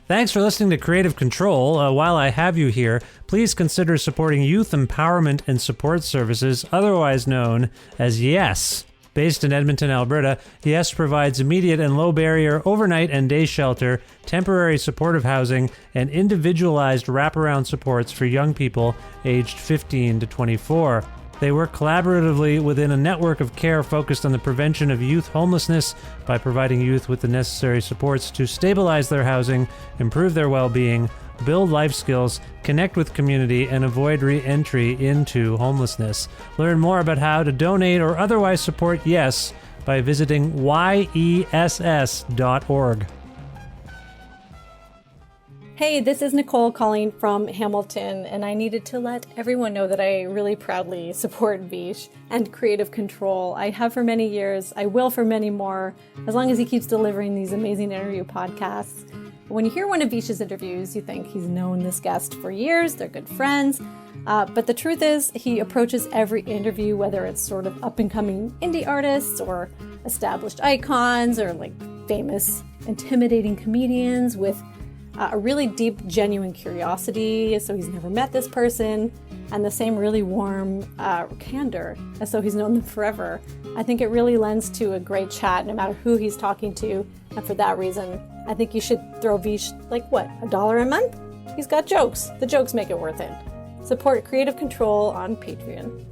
Thanks for listening to Creative Control. While I have you here, please consider supporting Youth Empowerment and Support Services, otherwise known as YES. Based in Edmonton, Alberta, YES provides immediate and low-barrier overnight and day shelter, temporary supportive housing, and individualized wraparound supports for young people aged 15 to 24. They work collaboratively within a network of care focused on the prevention of youth homelessness by providing youth with the necessary supports to stabilize their housing, improve their well-being, build life skills, connect with community, and avoid re-entry into homelessness. Learn more about how to donate or otherwise support YES by visiting yess.org. Hey, this is Nicole calling from Hamilton, and I needed to let everyone know that I really proudly support Vish and Creative Control. I have for many years, I will for many more, as long as he keeps delivering these amazing interview podcasts. When you hear one of Vish's interviews, you think he's known this guest for years, they're good friends, but the truth is he approaches every interview, whether it's sort of up-and-coming indie artists or established icons or like famous, intimidating comedians with a really deep, genuine curiosity, as though he's never met this person, and the same really warm candor, as though he's known them forever. I think it really lends to a great chat, no matter who he's talking to, and for that reason, I think you should throw Vish, $1 a month? He's got jokes. The jokes make it worth it. Support Creative Control on Patreon.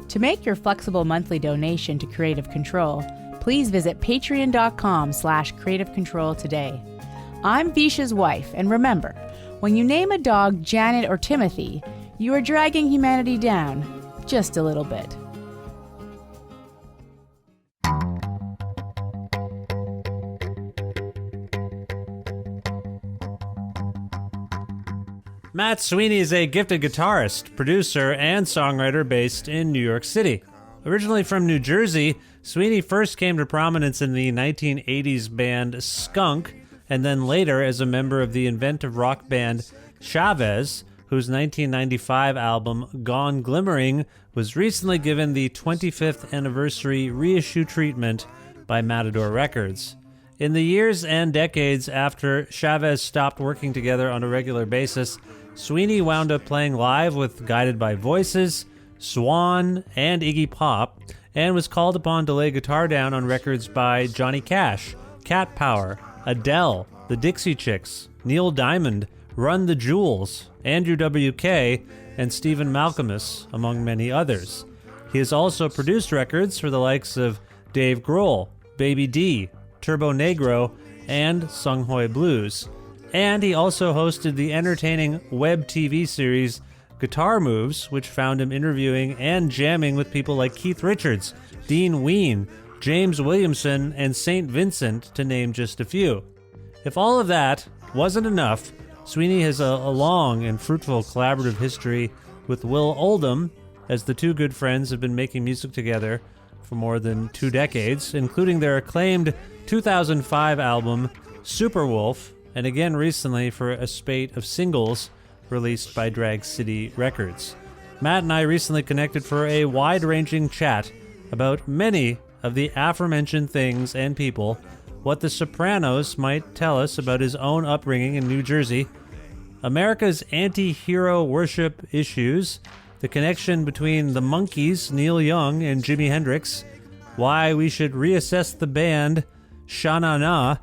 To make your flexible monthly donation to Creative Control, please visit patreon.com/Creative Control today. I'm Vish's wife, and remember, when you name a dog Janet or Timothy, you are dragging humanity down just a little bit. Matt Sweeney is a gifted guitarist, producer, and songwriter based in New York City. Originally from New Jersey, Sweeney first came to prominence in the 1980s band Skunk, and then later as a member of the inventive rock band Chavez, whose 1995 album Gone Glimmering was recently given the 25th anniversary reissue treatment by Matador Records. In the years and decades after Chavez stopped working together on a regular basis, Sweeney wound up playing live with Guided by Voices, Swan, and Iggy Pop, and was called upon to lay guitar down on records by Johnny Cash, Cat Power, Adele, the Dixie Chicks, Neil Diamond, Run the Jewels, Andrew W.K., and Stephen Malkmus, among many others. He has also produced records for the likes of Dave Grohl, Baby D, Turbo Negro, and Sunghoy Blues. And he also hosted the entertaining web TV series Guitar Moves, which found him interviewing and jamming with people like Keith Richards, Dean Ween, James Williamson, and St. Vincent, to name just a few. If all of that wasn't enough, Sweeney has a long and fruitful collaborative history with Will Oldham, as the two good friends have been making music together for more than 2 decades, including their acclaimed 2005 album, Superwolf, and again recently for a spate of singles released by Drag City Records. Matt and I recently connected for a wide-ranging chat about many of the aforementioned things and people, what The Sopranos might tell us about his own upbringing in New Jersey, America's anti-hero worship issues, the connection between the Monkees, Neil Young, and Jimi Hendrix, why we should reassess the band Sha-Na-Na,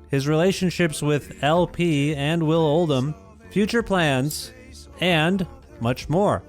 his relationships with LP and Will Oldham, future plans, and much more.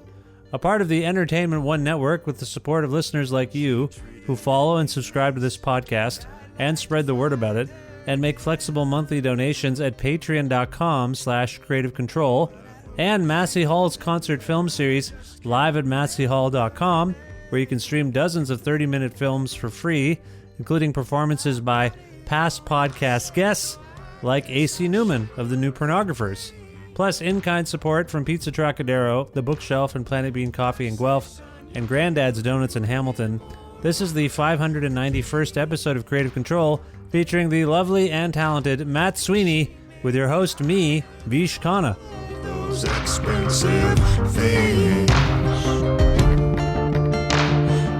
A part of the Entertainment One Network with the support of listeners like you who follow and subscribe to this podcast and spread the word about it and make flexible monthly donations at patreon.com/Creative Control, and Massey Hall's concert film series live at masseyhall.com, where you can stream dozens of 30-minute films for free, including performances by past podcast guests like A.C. Newman of the New Pornographers, plus in-kind support from Pizza Trocadero, The Bookshelf, and Planet Bean Coffee in Guelph, and Granddad's Donuts in Hamilton. This is the 591st episode of Creative Control, featuring the lovely and talented Matt Sweeney, with your host, me, Vish Khanna. Those expensive things,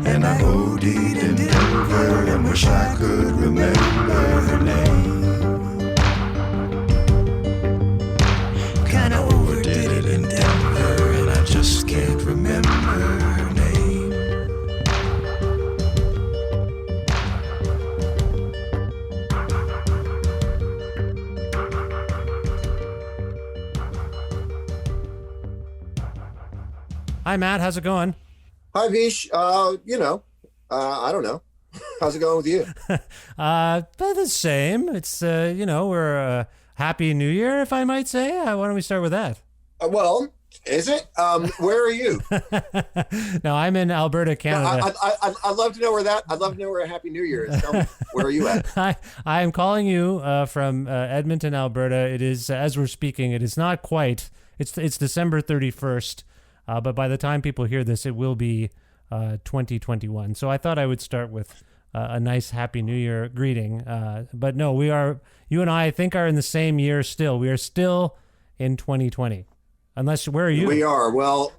and I OD'd in Denver and wish I could remember her name. Hi, Matt. How's it going? Hi, Vish. I don't know. How's it going with you? But the same. It's, we're Happy New Year, if I might say. Why don't we start with that? Well, is it? Where are you? No, I'm in Alberta, Canada. I'd love to know where that. I'd love to know where a Happy New Year is. Tell me, where are you at? I am calling you from Edmonton, Alberta. It is, as we're speaking, it is not quite. It's December 31st, but by the time people hear this, it will be 2021. So I thought I would start with a nice Happy New Year greeting. But no, you and I think are in the same year still. We are still in 2020. Unless, where are you? We are. Well,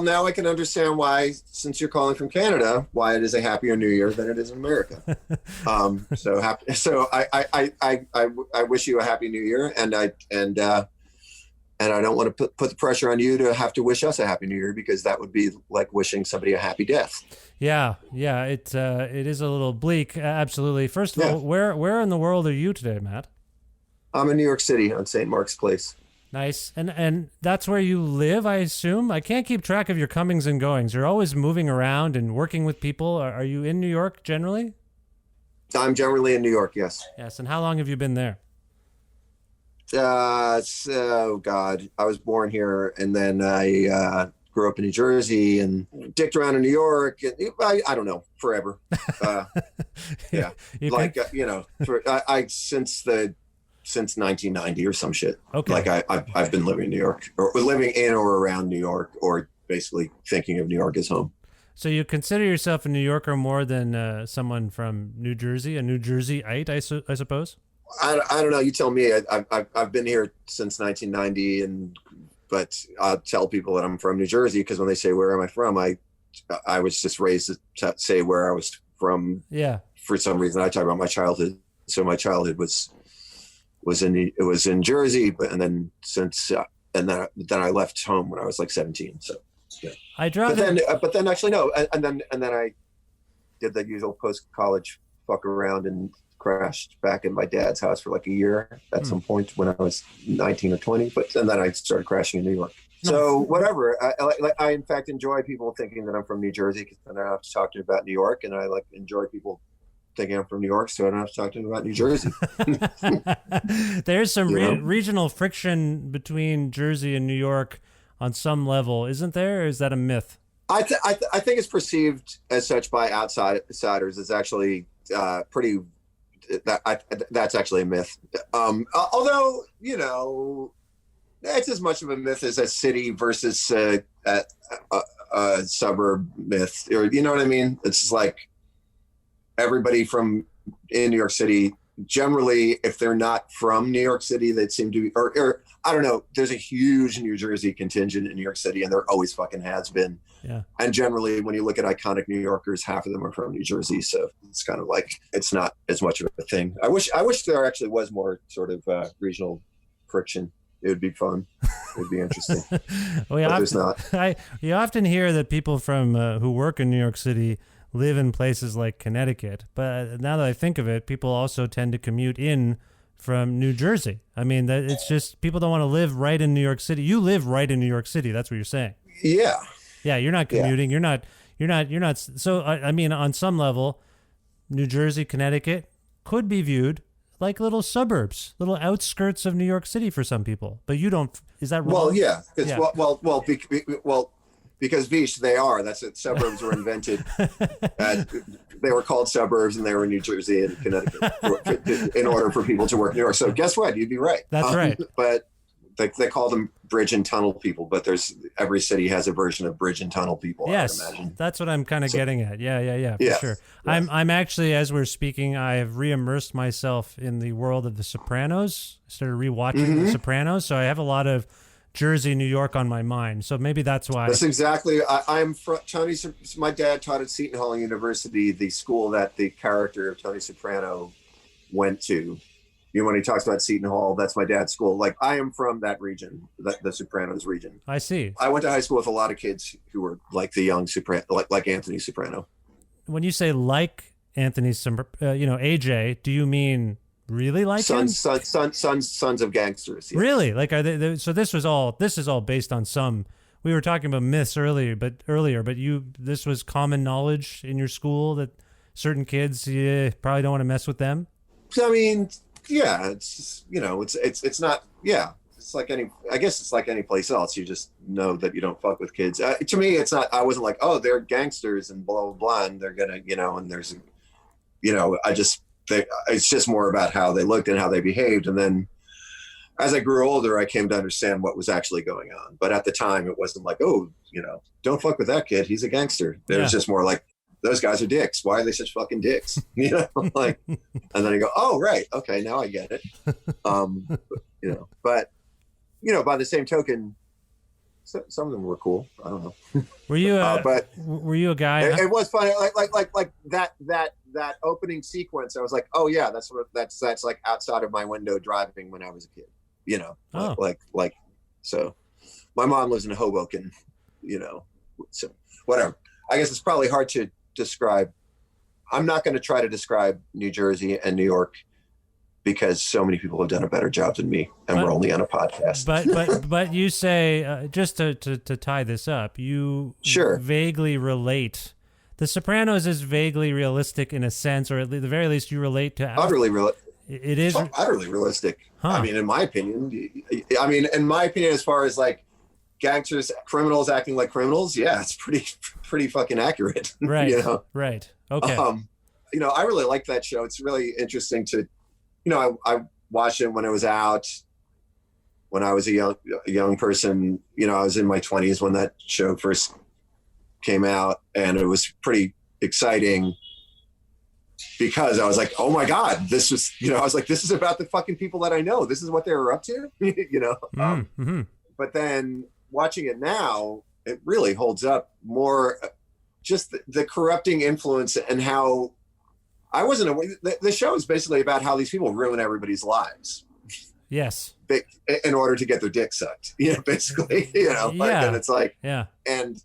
now I can understand why, since you're calling from Canada, why it is a happier New Year than it is in America. So happy. So I wish you a Happy New Year, and I don't want to put the pressure on you to have to wish us a Happy New Year, because that would be like wishing somebody a happy death. Yeah. It is a little bleak. Absolutely. First of all, where in the world are you today, Matt? I'm in New York City on St. Mark's Place. Nice. And that's where you live, I assume? I can't keep track of your comings and goings. You're always moving around and working with people. Are you in New York generally? I'm generally in New York, yes. Yes. And how long have you been there? Oh God, I was born here, and then I grew up in New Jersey and dicked around in New York. And I don't know, forever. Yeah, since 1990 or some shit. Okay. Like I've been living in New York, or living in or around New York, or basically thinking of New York as home. So you consider yourself a New Yorker more than someone from New Jersey, a New Jerseyite, I suppose? I don't know. You tell me. I've been here since 1990, but I'll tell people that I'm from New Jersey, because when they say where am I from, I was just raised to say where I was from. Yeah. For some reason, I talk about my childhood. So my childhood was in Jersey, but then I left home when I was like 17. So yeah. I dropped. But then actually no, and then I did the usual post college fuck around and crashed back in my dad's house for like a year at some point when I was 19 or 20, and then I started crashing in New York. So whatever, I in fact enjoy people thinking that I'm from New Jersey, because then I don't have to talk to them about New York, and I enjoy people thinking I'm from New York, so I don't have to talk to them about New Jersey. There's some regional friction between Jersey and New York on some level, isn't there? Or is that a myth? I think it's perceived as such by outsiders. It's actually pretty. That's actually a myth. Although, it's as much of a myth as a city versus a suburb myth, or you know what I mean? It's just like everybody in New York City, generally, if they're not from New York City, they seem to be, or I don't know, there's a huge New Jersey contingent in New York City, and there always fucking has been. Yeah. And generally, when you look at iconic New Yorkers, half of them are from New Jersey. So it's kind of like, it's not as much of a thing. I wish there actually was more sort of regional friction. It would be fun. It would be interesting. Well, there's not. You often hear that people from who work in New York City live in places like Connecticut. But now that I think of it, people also tend to commute in from New Jersey. I mean, it's just people don't want to live right in New York City. You live right in New York City. That's what you're saying. Yeah. Yeah, you're not commuting. Yeah. You're not. So, I mean, on some level, New Jersey, Connecticut could be viewed like little suburbs, little outskirts of New York City for some people. But you don't. Is that wrong? Well, yeah. Because Vish, they are. That's it. Suburbs were invented. They were called suburbs, and they were in New Jersey and Connecticut in order for people to work in New York. So guess what? You'd be right. That's right. But they call them bridge and tunnel people. But every city has a version of bridge and tunnel people. Yes, I would imagine. That's what I'm kind of getting at. Yeah, for sure. Yeah. I'm actually, as we're speaking, I have re-immersed myself in the world of The Sopranos. I started rewatching The Sopranos, so I have a lot of Jersey, New York on my mind. So maybe that's why. That's exactly. I'm from Tony. My dad taught at Seton Hall University, the school that the character of Tony Soprano went to. When he talks about Seton Hall, that's my dad's school. Like, I am from that region, the Sopranos region. I see. I went to high school with a lot of kids who were like the young Soprano, like Anthony Soprano. When you say like Anthony, AJ, do you mean really like him? Sons of gangsters. Yes. Really? Like, are they? So this is all based on some we were talking about myths earlier, but this was common knowledge in your school that certain kids, you probably don't want to mess with them. I mean, yeah, it's just, it's not, yeah. It's like I guess it's like any place else. You just know that you don't fuck with kids. To me, it's not, I wasn't like, oh, they're gangsters and blah, blah, blah. And they're going to, and there's, it's just more about how they looked and how they behaved. And then as I grew older, I came to understand what was actually going on. But at the time, it wasn't like, oh, don't fuck with that kid. He's a gangster. It was just more like, those guys are dicks. Why are they such fucking dicks? And then I go, oh, right. Okay. Now I get it. But by the same token, some of them were cool. I don't know. Were you a guy? It was funny. Like that opening sequence. I was like, oh yeah, that's like outside of my window driving when I was a kid. So my mom lives in Hoboken. So whatever. I guess it's probably hard to describe. I'm not going to try to describe New Jersey and New York, because so many people have done a better job than me, and we're only on a podcast. But you say, just to tie this up, you vaguely relate. The Sopranos is vaguely realistic in a sense, or at the very least, you relate to. Utterly realistic. It is utterly realistic. Huh. I mean, in my opinion, as far as like gangsters, criminals acting like criminals, yeah, it's pretty fucking accurate. Right. Right. Okay. I really like that show. It's really interesting to. I watched it when it was out, when I was a young person. I was in my 20s when that show first came out, and it was pretty exciting because I was like, oh my God, this was, I was like, this is about the fucking people that I know. This is what they were up to, Mm-hmm. But then watching it now, it really holds up more, just the corrupting influence and how I wasn't aware. The show is basically about how these people ruin everybody's lives. Yes. In order to get their dick sucked, basically, and it's like, yeah. And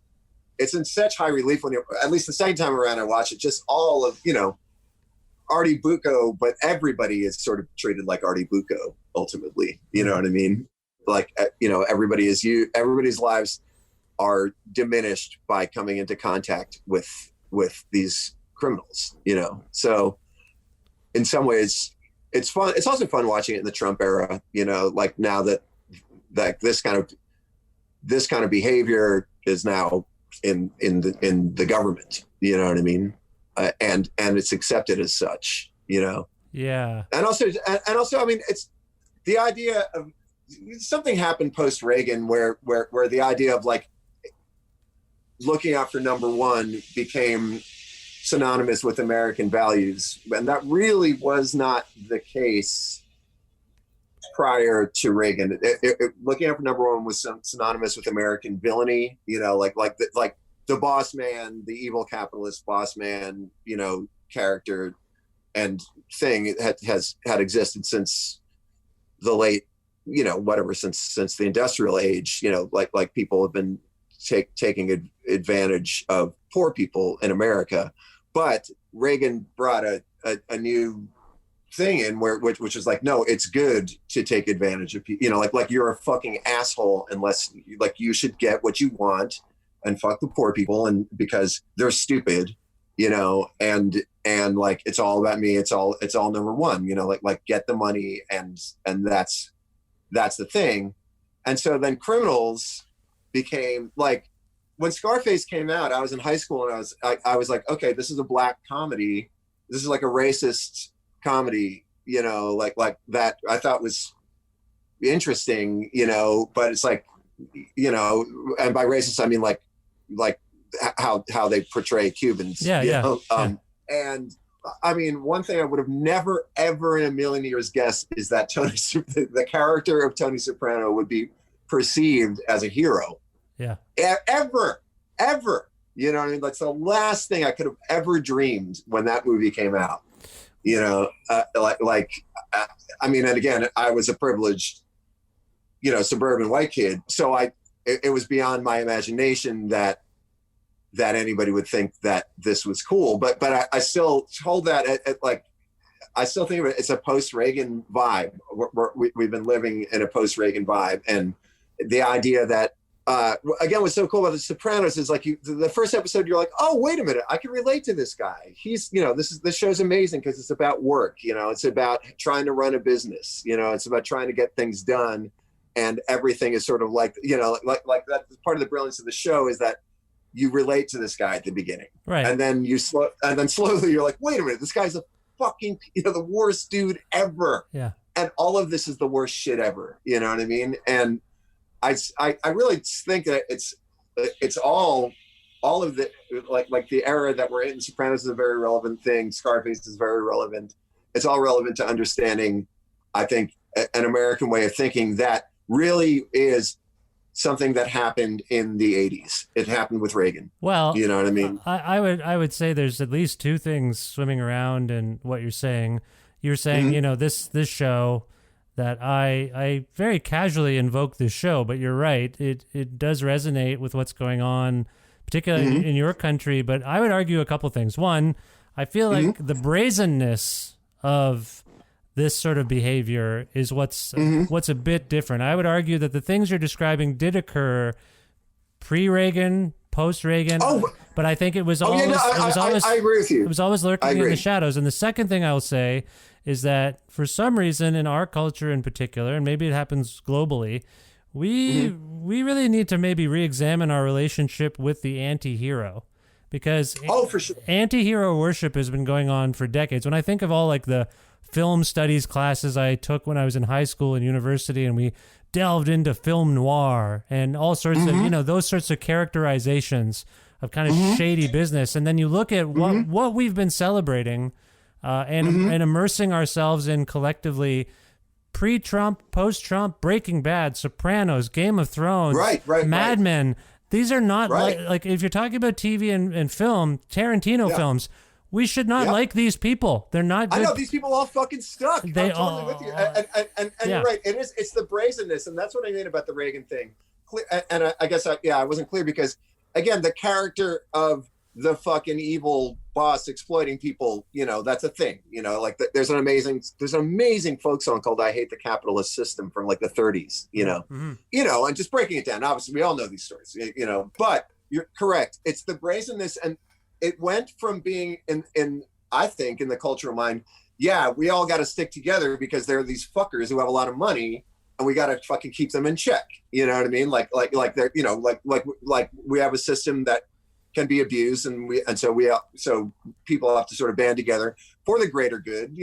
it's in such high relief when at least the second time around I watch it, just all of, Artie Bucco, but everybody is sort of treated like Artie Bucco ultimately. You know what I mean? Like, everybody's lives are diminished by coming into contact with these criminals, so in some ways it's fun. It's also fun watching it in the Trump era, like now that this kind of behavior is now in the government, you know what I mean, and it's accepted as such, yeah. And also I mean, it's the idea of something happened post Reagan where the idea of like looking out for number one became synonymous with American values, and that really was not the case prior to Reagan. Looking out for number one was synonymous with American villainy, like the boss man, the evil capitalist boss man, character and thing had existed since the late, since the industrial age, like people have been taking advantage of poor people in America. But Reagan brought a new thing in which is like, no, it's good to take advantage of people, like you're a fucking asshole unless you should get what you want and fuck the poor people, and because they're stupid, and like it's all about me, it's all number one, like get the money, and that's the thing. And so then criminals became like, when Scarface came out, I was in high school, and I was like, okay, this is a black comedy. This is like a racist comedy, like that I thought was interesting, but it's like, and by racist, I mean like how they portray Cubans. Yeah. And I mean, one thing I would have never, ever in a million years guessed is that the character of Tony Soprano would be perceived as a hero. Yeah. Ever. You know what I mean? That's the last thing I could have ever dreamed when that movie came out. I mean, and again, I was a privileged, suburban white kid. So it was beyond my imagination that anybody would think that this was cool. But I still hold that I still think of it. It's a post-Reagan vibe. We've been living in a post-Reagan vibe, and the idea that again, what's so cool about The Sopranos is like the first episode, you're like, oh, wait a minute, I can relate to this guy. He's, this show's amazing because it's about work. It's about trying to run a business. It's about trying to get things done, and everything is sort of like that. Part of the brilliance of the show is that you relate to this guy at the beginning, right? And then slowly you're like, wait a minute, this guy's a fucking the worst dude ever. Yeah. And all of this is the worst shit ever. You know what I mean? And I really think that it's all of the like the era that we're in. Sopranos is a very relevant thing. Scarface is very relevant. It's all relevant to understanding, I think, an American way of thinking that really is something that happened in the 80s. It happened with Reagan. Well, you know what I mean? I would say there's at least two things swimming around in what you're saying. You're saying, this show that I very casually invoke this show, but you're right. It does resonate with what's going on, particularly in your country. But I would argue a couple things. One, I feel like the brazenness of this sort of behavior is what's a bit different. I would argue that the things you're describing did occur pre-Reagan, post-Reagan, but I think it was always. I agree with you. It was always lurking in the shadows. And the second thing I'll say is that for some reason in our culture in particular, and maybe it happens globally, we really need to maybe re-examine our relationship with the anti-hero. Because for sure, anti-hero worship has been going on for decades. When I think of all like the film studies classes I took when I was in high school and university, and we delved into film noir and all sorts of, those sorts of characterizations of kind of shady business. And then you look at what we've been celebrating and immersing ourselves in collectively pre-Trump, post-Trump, Breaking Bad, Sopranos, Game of Thrones, Mad Men. These are not like if you're talking about TV and film, Tarantino films, we should not like these people. They're not good. I know these people all fucking stuck. I'm totally with you. And you're right. It's the brazenness, and that's what I mean about the Reagan thing. And I guess I wasn't clear because again, the character of the fucking evil boss exploiting people, that's a thing. Like there's an amazing folk song called "I Hate the Capitalist System" from like the 30s. And just breaking it down. Obviously, we all know these stories. But you're correct. It's the brazenness, and it went from being in I think in the cultural mind, we all got to stick together because there are these fuckers who have a lot of money, and we got to fucking keep them in check. You know what I mean? Like they're like we have a system that can be abused, and so people have to sort of band together for the greater good.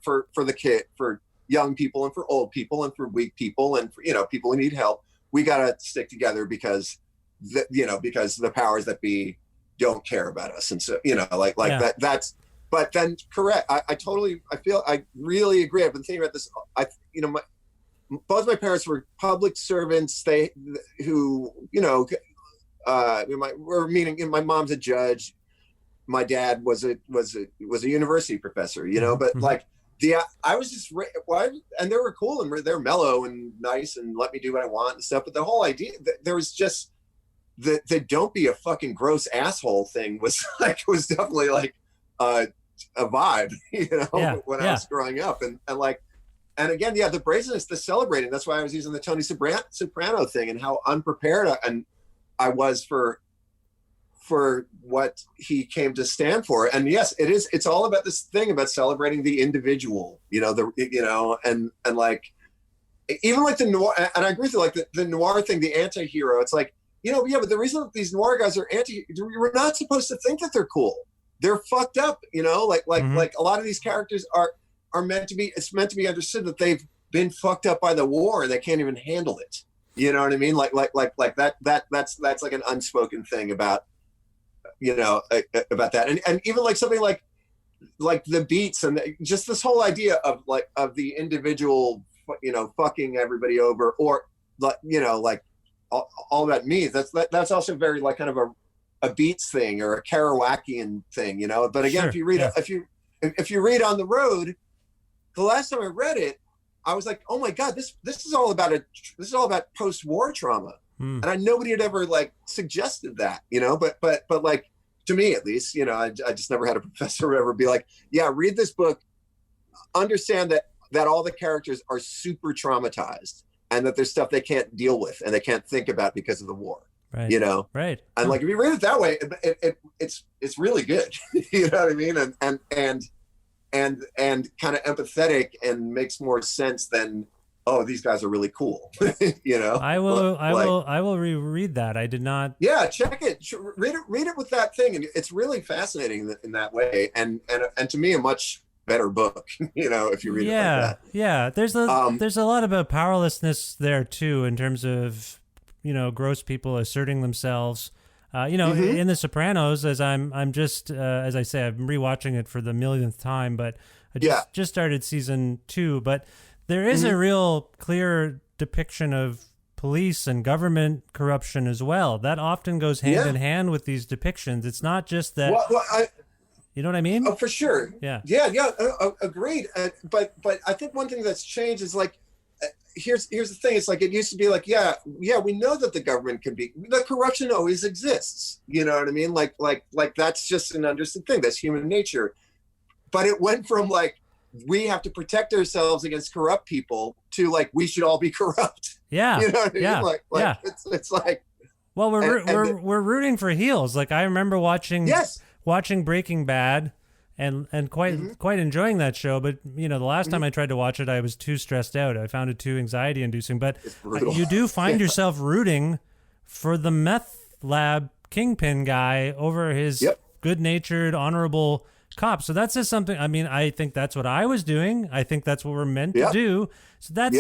For the kid, for young people, and for old people, and for weak people, and for people who need help. We got to stick together because the powers that be don't care about us, and so that's. But then, correct. I really agree. I've been thinking about this. Both my parents were public servants. My mom's a judge. My dad was a university professor. But I was just and they were cool and they're mellow and nice and let me do what I want and stuff. But the whole idea there was just the don't be a fucking gross asshole thing was definitely like a vibe, when I was growing up, and again, the brazenness, the celebrating. That's why I was using the Tony Soprano thing and how unprepared I was for what he came to stand for. And yes, it's all about this thing about celebrating the individual, and like even like the noir, and I agree with you, like the noir thing, the anti-hero. It's like, but the reason that these noir guys are we're not supposed to think that they're cool. They're fucked up, like a lot of these characters are meant to be. It's meant to be understood that they've been fucked up by the war and they can't even handle it. You know what I mean? Like that's like an unspoken thing about about that, and even like something like the Beats and just this whole idea of the individual, fucking everybody over, or all about me. That's also very like kind of a Beats thing or a Kerouacian thing, But again, sure, if you read On the Road, the last time I read it, I was like, oh my God, this is all about post-war trauma. And nobody had ever suggested that, but like to me at least, I just never had a professor ever be like, yeah, read this book, understand that all the characters are super traumatized and that there's stuff they can't deal with and they can't think about because of the war. Right. You know, right. And like if you read it that way, it's really good. You know what I mean? And kind of empathetic and makes more sense than, oh, these guys are really cool. You know, I will reread that. I did not. Yeah, check it. Read it with that thing, and it's really fascinating in that way. And to me, a much better book. You know, if you read it like that. Yeah. There's a lot about powerlessness there too, in terms of, you know, gross people asserting themselves. You know, in The Sopranos, as I'm just as I say, I'm rewatching it for the millionth time, but I just started season 2. But there is a real clear depiction of police and government corruption as well. That often goes hand in hand with these depictions. It's not just that. You know what I mean? Oh, for sure. Yeah. Agreed. But I think one thing that's changed is like, here's the thing. It's like, it used to be like, we know that the government can be, the corruption always exists. You know what I mean? Like that's just an understood thing. That's human nature. But it went from like, we have to protect ourselves against corrupt people to like, we should all be corrupt. Yeah. You know what I mean? Like it's like, well, we're rooting for heels. Like I remember watching Breaking Bad and quite enjoying that show. But, you know, the last time I tried to watch it, I was too stressed out. I found it too anxiety inducing. But you do find yourself rooting for the meth lab kingpin guy over his good-natured, honorable cop. So that's just something, I mean, I think that's what I was doing. I think that's what we're meant to do. So that's,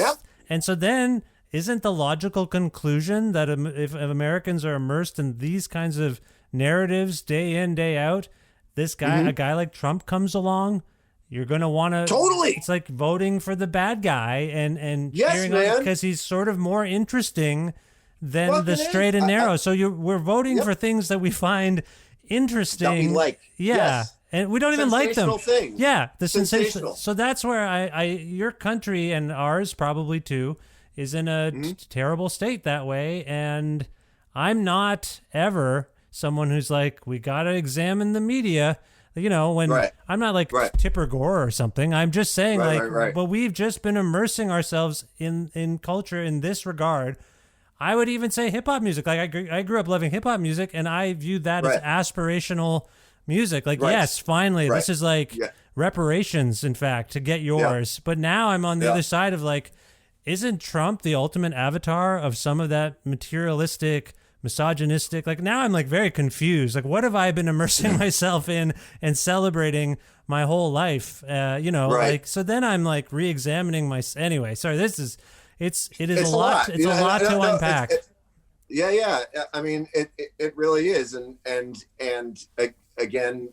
and so then isn't the logical conclusion that if Americans are immersed in these kinds of narratives day in, day out, this guy, a guy like Trump comes along, you're going to want to... Totally! It's like voting for the bad guy and cheering on because he's sort of more interesting than the straight and narrow. So we're voting for things that we find interesting. That we like. Yeah. Yes. And we don't even like them. Things. Yeah, the sensational. So that's where your country and ours probably too is in a terrible state that way. And I'm not ever someone who's like, we got to examine the media. You know, when I'm not like Tipper Gore or something. I'm just saying but we've just been immersing ourselves in culture in this regard. I would even say hip hop music. Like I grew up loving hip hop music, and I viewed that as aspirational music. Like, yes, finally, this is like reparations, in fact, to get yours. But now I'm on the other side of like, isn't Trump the ultimate avatar of some of that materialistic, misogynistic? Like now I'm like very confused. Like, what have I been immersing myself in and celebrating my whole life? You know, like, so then I'm like re-examining anyway, sorry, this is, it's a lot. It's a lot to unpack. I mean, it really is. And again,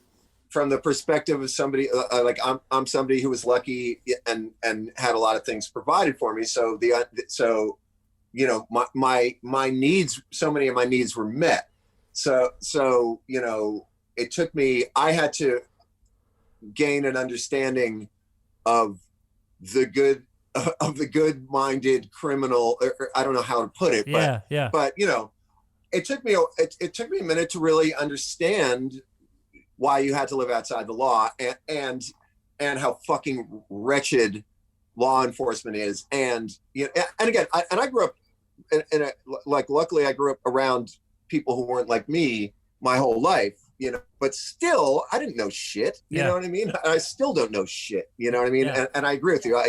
from the perspective of somebody like I'm somebody who was lucky and had a lot of things provided for me. So you know, my needs, so many of my needs were met. So you know, it took me, I had to gain an understanding of the good-minded criminal, or I don't know how to put it, but you know, it took me a minute to really understand why you had to live outside the law and how fucking wretched law enforcement is. And you know, and again, I grew up luckily I grew up around people who weren't like me my whole life, you know, but still I didn't know shit. You know what I mean? I still don't know shit. You know what I mean? And I agree with you.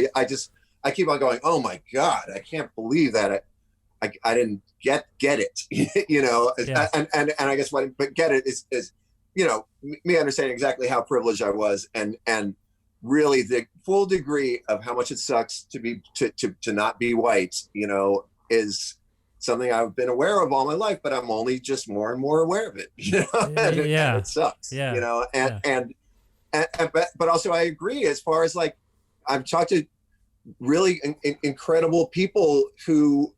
I keep on going, oh my God, I can't believe that I didn't get it, you know? And I guess but get it is, you know, me understanding exactly how privileged I was and really the full degree of how much it sucks to not be white, you know, is something I've been aware of all my life, but I'm only just more and more aware of it, you know? And it sucks, you know? But also I agree as far as like, I've talked to really incredible people who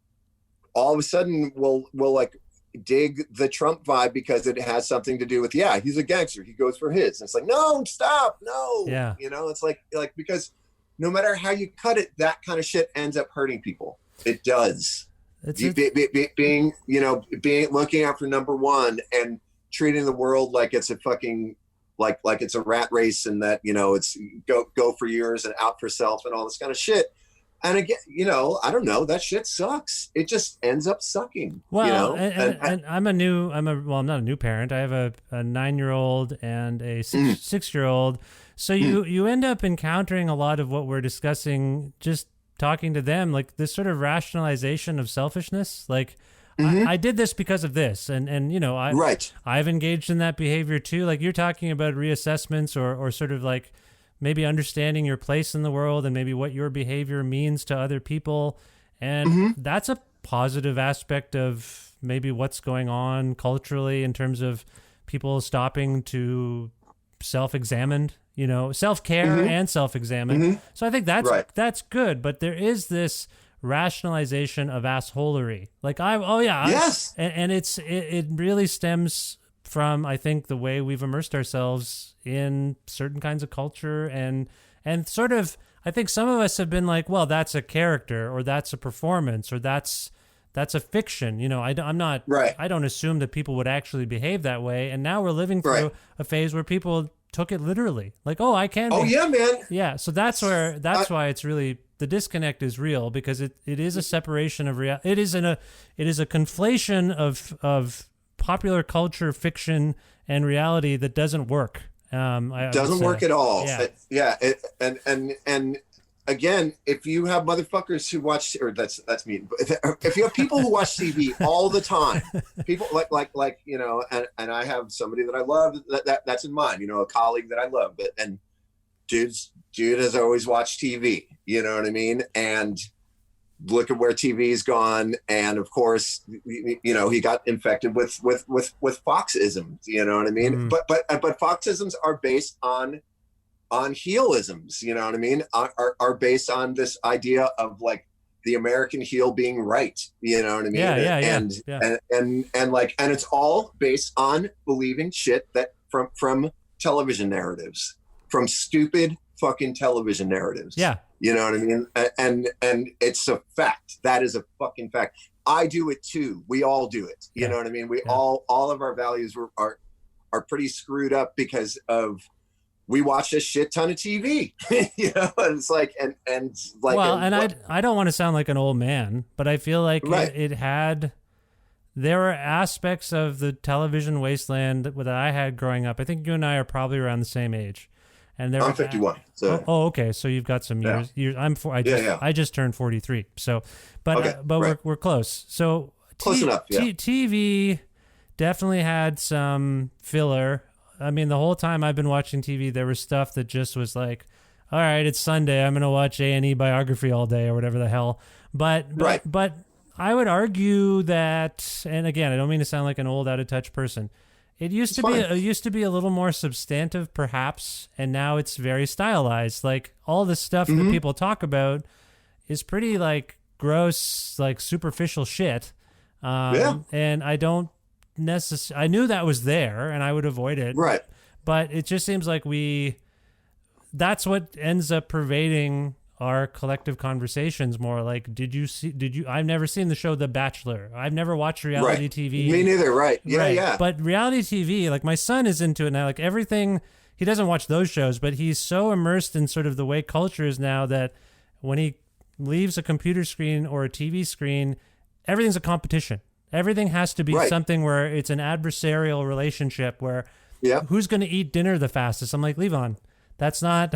all of a sudden will like dig the Trump vibe because it has something to do with, he's a gangster, he goes for his. And it's like, no, stop, no. You know, it's like because no matter how you cut it, that kind of shit ends up hurting people. It does. Being looking out for number one and treating the world like it's a fucking like it's a rat race and that, you know, it's go for yours and out for self and all this kind of shit. And again, I don't know. That shit sucks. It just ends up sucking. Well, and I'm not a new parent. I have a 9-year-old and a 6-year-old. So you end up encountering a lot of what we're discussing, just talking to them, like this sort of rationalization of selfishness. Like, I did this because of this. And I've engaged in that behavior too. Like you're talking about reassessments or sort of like maybe understanding your place in the world and maybe what your behavior means to other people. And that's a positive aspect of maybe what's going on culturally in terms of people stopping to self-examine, self-care and self-examine. So I think that's good. But there is this rationalization of assholery. Like yes. And it really stems from, I think, the way we've immersed ourselves in certain kinds of culture and sort of, I think some of us have been like, well, that's a character or that's a performance or that's a fiction. I'm not, I don't assume that people would actually behave that way. And now we're living through a phase where people took it literally. Like, oh, I can. Oh yeah, man. Yeah. So that's why it's really, the disconnect is real because it is a separation of reality. It is a conflation of popular culture, fiction, and reality that doesn't work. Doesn't work at all. Yeah. And again, if you have motherfuckers who watch, or that's me. If you have people who watch TV all the time, people like and I have somebody that I love that's in mind. A colleague that I love, and dude has always watched TV. You know what I mean? And look at where TV's gone. And of course, he got infected with Foxisms. You know what I mean? But Foxisms are based on heelisms. You know what I mean? Are based on this idea of like the American heel being right. You know what I mean? And it's all based on believing shit that from television narratives, from stupid fucking television narratives. Yeah. You know what I mean? And it's a fact. That is a fucking fact. I do it too. We all do it. You know what I mean? We all of our values are pretty screwed up because of we watch a shit ton of TV. And it's like and like. Well, I don't want to sound like an old man, but I feel like there were aspects of the television wasteland that I had growing up. I think you and I are probably around the same age. And I'm 51. So. Oh, okay. So you've got some years. I just turned 43. So, but we're close. So close enough. Yeah. TV definitely had some filler. I mean, the whole time I've been watching TV, there was stuff that just was like, all right, it's Sunday. I'm going to watch A&E biography all day or whatever the hell. But I would argue that, and again, I don't mean to sound like an old, out of touch person. It used to be a little more substantive, perhaps, and now it's very stylized. Like all the stuff that people talk about is pretty like gross, like superficial shit. And I don't necessarily. I knew that was there, and I would avoid it. Right. But it just seems like that's what ends up pervading our collective conversations more. Like, I've never seen the show The Bachelor. I've never watched reality TV. Me neither. Right. Yeah. But reality TV, like my son is into it now, like everything, he doesn't watch those shows, but he's so immersed in sort of the way culture is now that when he leaves a computer screen or a TV screen, everything's a competition. Everything has to be something where it's an adversarial relationship where who's going to eat dinner the fastest? I'm like, Levon, that's not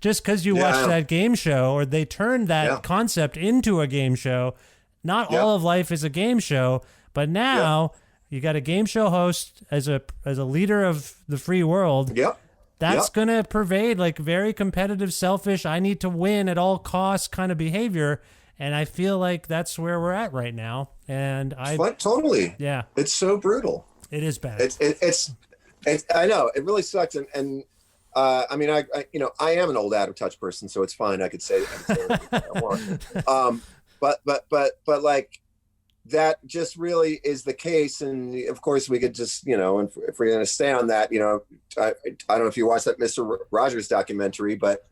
just because you watched that game show or they turned that concept into a game show. Not all of life is a game show, but now you got a game show host as a leader of the free world. That's going to pervade like very competitive, selfish, I need to win at all costs kind of behavior. And I feel like that's where we're at right now. And totally. Yeah. It's so brutal. It is bad. It's I know it really sucks. And I mean, I am an old out of touch person, so it's fine. I could say anything I want. But like that just really is the case. And of course we could just, if we're going to stay on that, I don't know if you watched that Mr. Rogers documentary, but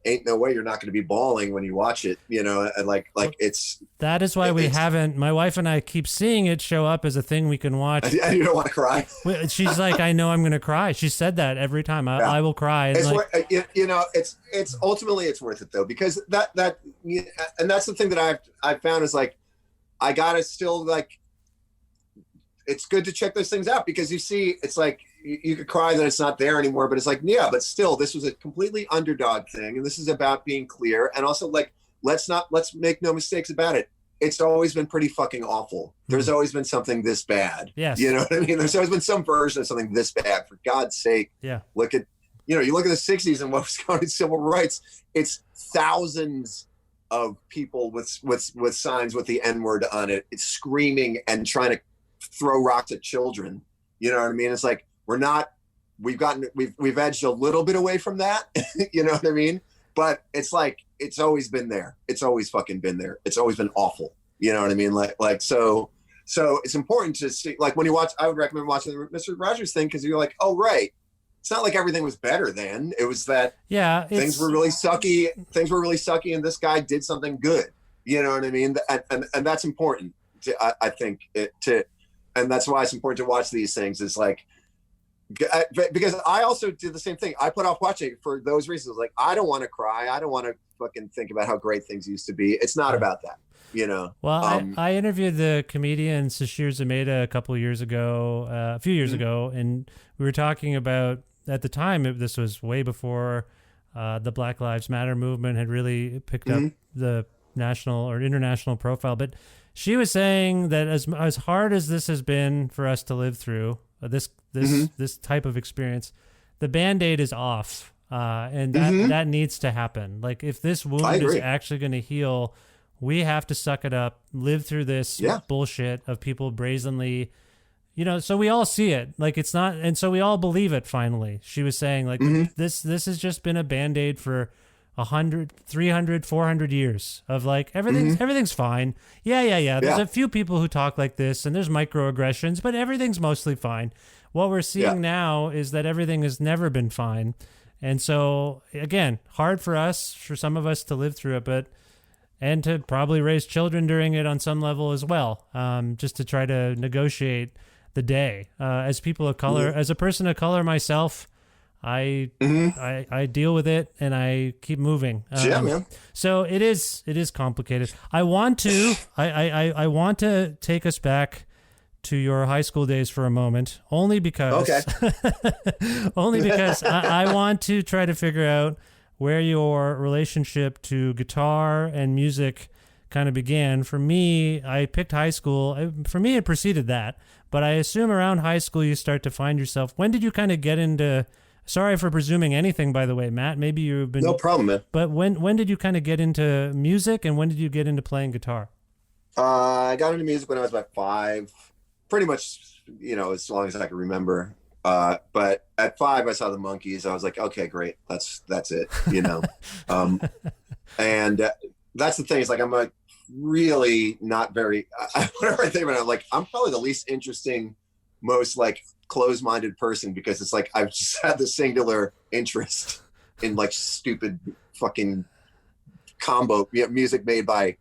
ain't no way you're not going to be bawling when you watch it, you know, and like it's. That is why we haven't. My wife and I keep seeing it show up as a thing we can watch. And you don't want to cry. She's like, I know I'm going to cry. She said that every time. I will cry. And it's like, you know, it's ultimately it's worth it though, because that and that's the thing that I've found is like, I gotta still like. It's good to check those things out because you see, it's like you could cry that it's not there anymore, but it's like, yeah, but still, this was a completely underdog thing, and this is about being clear, and also like let's make no mistakes about it. It's always been pretty fucking awful. There's always been something this bad. Yes. You know what I mean? There's always been some version of something this bad. For God's sake. Yeah. Look at, you look at the 60s and what was going on in civil rights. It's thousands of people with signs with the N-word on it. It's screaming and trying to throw rocks at children. You know what I mean? It's like we've edged a little bit away from that. You know what I mean? But it's like it's always been there. It's always fucking been there. It's always been awful. You know what I mean? Like so it's important to see, like when you watch, I would recommend watching the Mr. Rogers thing, because you're like, oh right. It's not like everything was better then. It was that things were really sucky. Things were really sucky, and this guy did something good. You know what I mean? And that's important I think and that's why it's important to watch these things. Is like, because I also did the same thing. I put off watching it for those reasons. Like, I don't want to cry. I don't want to fucking think about how great things used to be. It's not about that, you know? Well, I interviewed the comedian Sashir Zameda a few years ago, and we were talking about, at the time, this was way before the Black Lives Matter movement had really picked up the national or international profile. But she was saying that as hard as this has been for us to live through, this type of experience, the Band-Aid is off, and that needs to happen. Like, if this wound is actually going to heal, we have to suck it up, live through this bullshit of people brazenly, so we all see it. Like, it's not, and so we all believe it finally. She was saying, like, this has just been a Band-Aid for 100, 300, 400 years of like, everything's fine. Yeah. There's a few people who talk like this, and there's microaggressions, but everything's mostly fine. What we're seeing now is that everything has never been fine. And so, again, hard for some of us to live through it, and to probably raise children during it on some level as well, just to try to negotiate the day. As people of color, as a person of color myself, I deal with it and I keep moving. Man. So it is complicated. I want to take us back to your high school days for a moment, only because I want to try to figure out where your relationship to guitar and music kind of began. For me, I picked high school. For me, it preceded that, but I assume around high school you start to find yourself. When did you kind of get into? Sorry for presuming anything, by the way, Matt. Maybe you've been... No problem, man. But when did you kind of get into music, and when did you get into playing guitar? I got into music when I was about 5, pretty much, as long as I can remember. But at 5, I saw the Monkees. I was like, okay, great. That's it, And that's the thing. Is like, I'm a really not very... whenever I think about it, I'm like, I'm probably the least interesting, most like... close-minded person, because it's like I've just had the singular interest in like stupid fucking combo music made by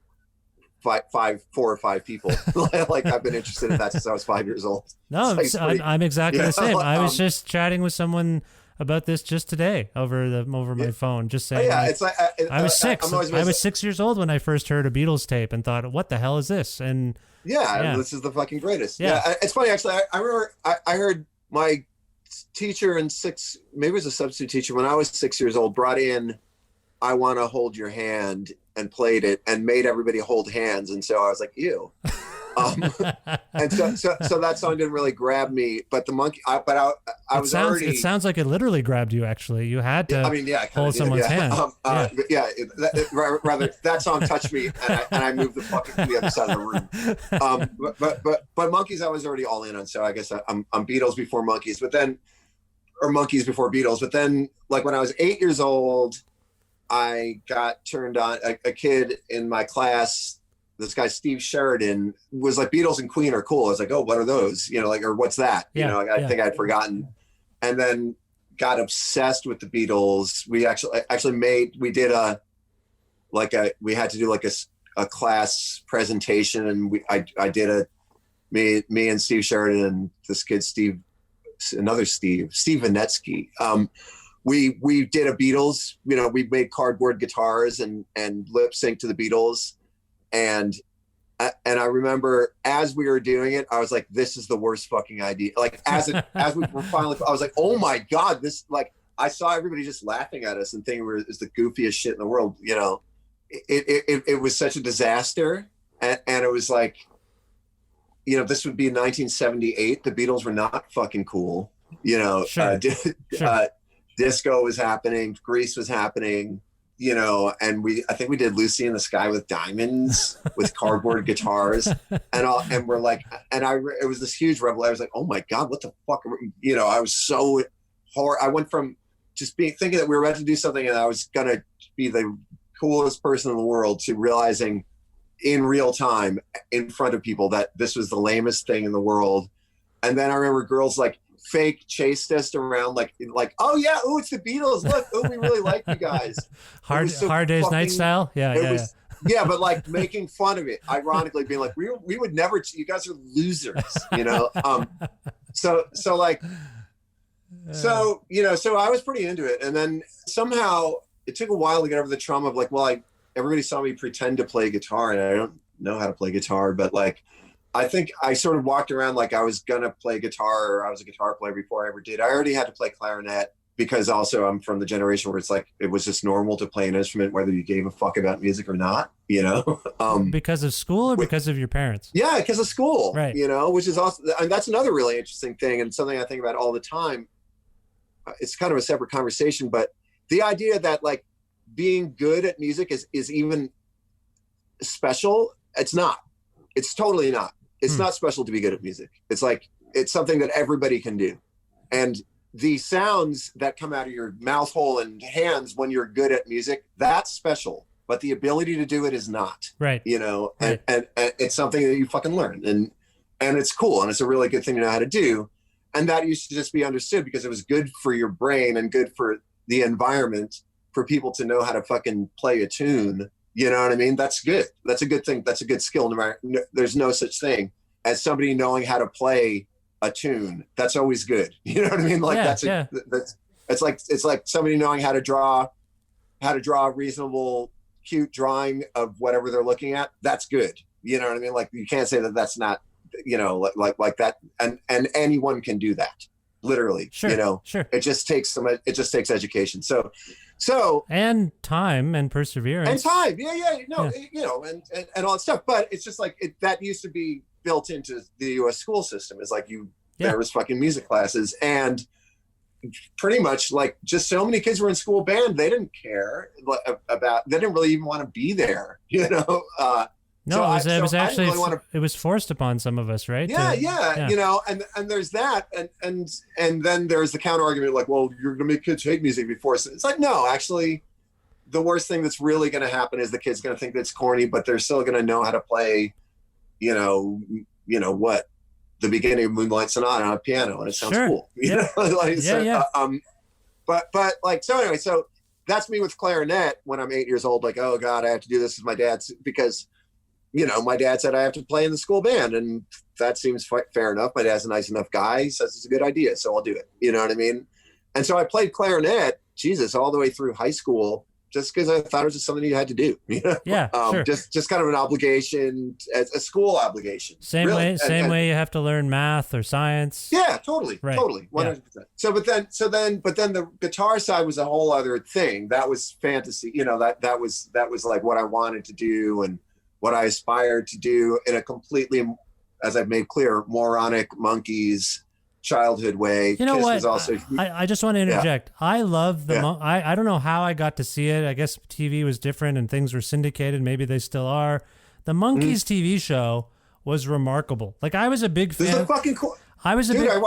4 or 5 people. Like, I've been interested in that since I was 5 years old. No, I'm exactly the same. I was just chatting with someone about this just today over my phone, just saying. It's like I was 6. I was 6 years old when I first heard a Beatles tape and thought, "What the hell is this?" And this is the fucking greatest. Yeah, it's funny actually. I remember I heard my teacher in 6, maybe it was a substitute teacher when I was 6 years old, brought in "I Want to Hold Your Hand" and played it and made everybody hold hands, and so I was like, ew. And so that song didn't really grab me, but the monkey. It sounds like it literally grabbed you. Actually, you had to. Hold someone's hand. Rather, that song touched me, and I moved the fucking to the other side of the room. But Monkees, I was already all in on. So I guess I'm Beatles before Monkees, or Monkees before Beatles. But then, like when I was 8 years old, I got turned on. A kid in my class, this guy Steve Sheridan, was like, Beatles and Queen are cool. I was like, oh, what are those? Or what's that? I think I'd forgotten. And then got obsessed with the Beatles. We had to do like a class presentation, and I did me and Steve Sheridan and this kid Steve Vanetsky. We did a Beatles, we made cardboard guitars and lip sync to the Beatles. And I remember as we were doing it, I was like, this is the worst fucking idea. Like as we were finally, I was like, oh my God, this, like, I saw everybody just laughing at us and thinking it was the goofiest shit in the world. It was such a disaster. And it was like, this would be in 1978. The Beatles were not fucking cool. Sure. Disco was happening, Grease was happening, and I think we did Lucy in the Sky with Diamonds with cardboard guitars, and we're like, it was this huge revelation. I was like, oh my God, what the fuck? I was so hard. I went from just thinking that we were about to do something and I was gonna be the coolest person in the world to realizing in real time in front of people that this was the lamest thing in the world. And then I remember girls like fake chased us around like, oh yeah, oh, it's the Beatles, look, oh, we really like you guys. Hard Day's Night style. Yeah, but like making fun of it, ironically being like, we would never, you guys are losers, so I was pretty into it. And then somehow it took a while to get over the trauma of like, well, everybody saw me pretend to play guitar and I don't know how to play guitar, but like, I think I sort of walked around like I was going to play guitar, or I was a guitar player before I ever did. I already had to play clarinet because also I'm from the generation where it's like, it was just normal to play an instrument, whether you gave a fuck about music or not, because of school or because of your parents? Yeah, because of school, right. Which is also, and that's another really interesting thing and something I think about all the time. It's kind of a separate conversation, but the idea that like being good at music is even special, it's not. It's totally not. It's not special to be good at music. It's like, it's something that everybody can do. And the sounds that come out of your mouth hole and hands when you're good at music, that's special. But the ability to do it is not. Right. And it's something that you fucking learn. And it's cool. And it's a really good thing to know how to do. And that used to just be understood because it was good for your brain and good for the environment for people to know how to fucking play a tune. You know what I mean? That's good. That's a good thing. That's a good skill. There's no such thing as somebody knowing how to play a tune. That's always good. You know what I mean? Like it's like somebody knowing how to draw a reasonable, cute drawing of whatever they're looking at. That's good. You know what I mean? Like you can't say that that's not, like that. And anyone can do that. Literally. Sure. Sure. It just takes education. So and time and perseverance and time, and all that stuff. But it's just like that used to be built into the U.S. school system. Is like there was fucking music classes, and pretty much like just so many kids were in school band, they didn't care about. They didn't really even want to be there, No, it was forced upon some of us, right? And there's that, and then there's the counter argument, like, well, you're gonna make kids hate music before. So it's like, no, actually, the worst thing that's really gonna happen is the kid's gonna think that's corny, but they're still gonna know how to play, what, the beginning of Moonlight Sonata on a piano, and it sounds cool. But like, so anyway, so that's me with clarinet when I'm 8 years old. Like, oh God, I have to do this with my dad because. My dad said I have to play in the school band, and that seems fair enough. My dad's a nice enough guy. He says it's a good idea, so I'll do it. You know what I mean? And so I played clarinet, all the way through high school, just because I thought it was just something you had to do. Yeah, sure. Just kind of an obligation, a school obligation. Same way you have to learn math or science. Yeah, totally, right. Totally, 100%. Yeah. But then the guitar side was a whole other thing. That was fantasy. That was like what I wanted to do and what I aspired to do in a completely, as I've made clear, moronic monkeys childhood way. You know Kiss what? Was also, I just want to interject. Yeah. I love the. Yeah. I don't know how I got to see it. I guess TV was different and things were syndicated. Maybe they still are. The Monkees TV show was remarkable. Like I was a big fan. This is fucking cool. I was a Dude, big.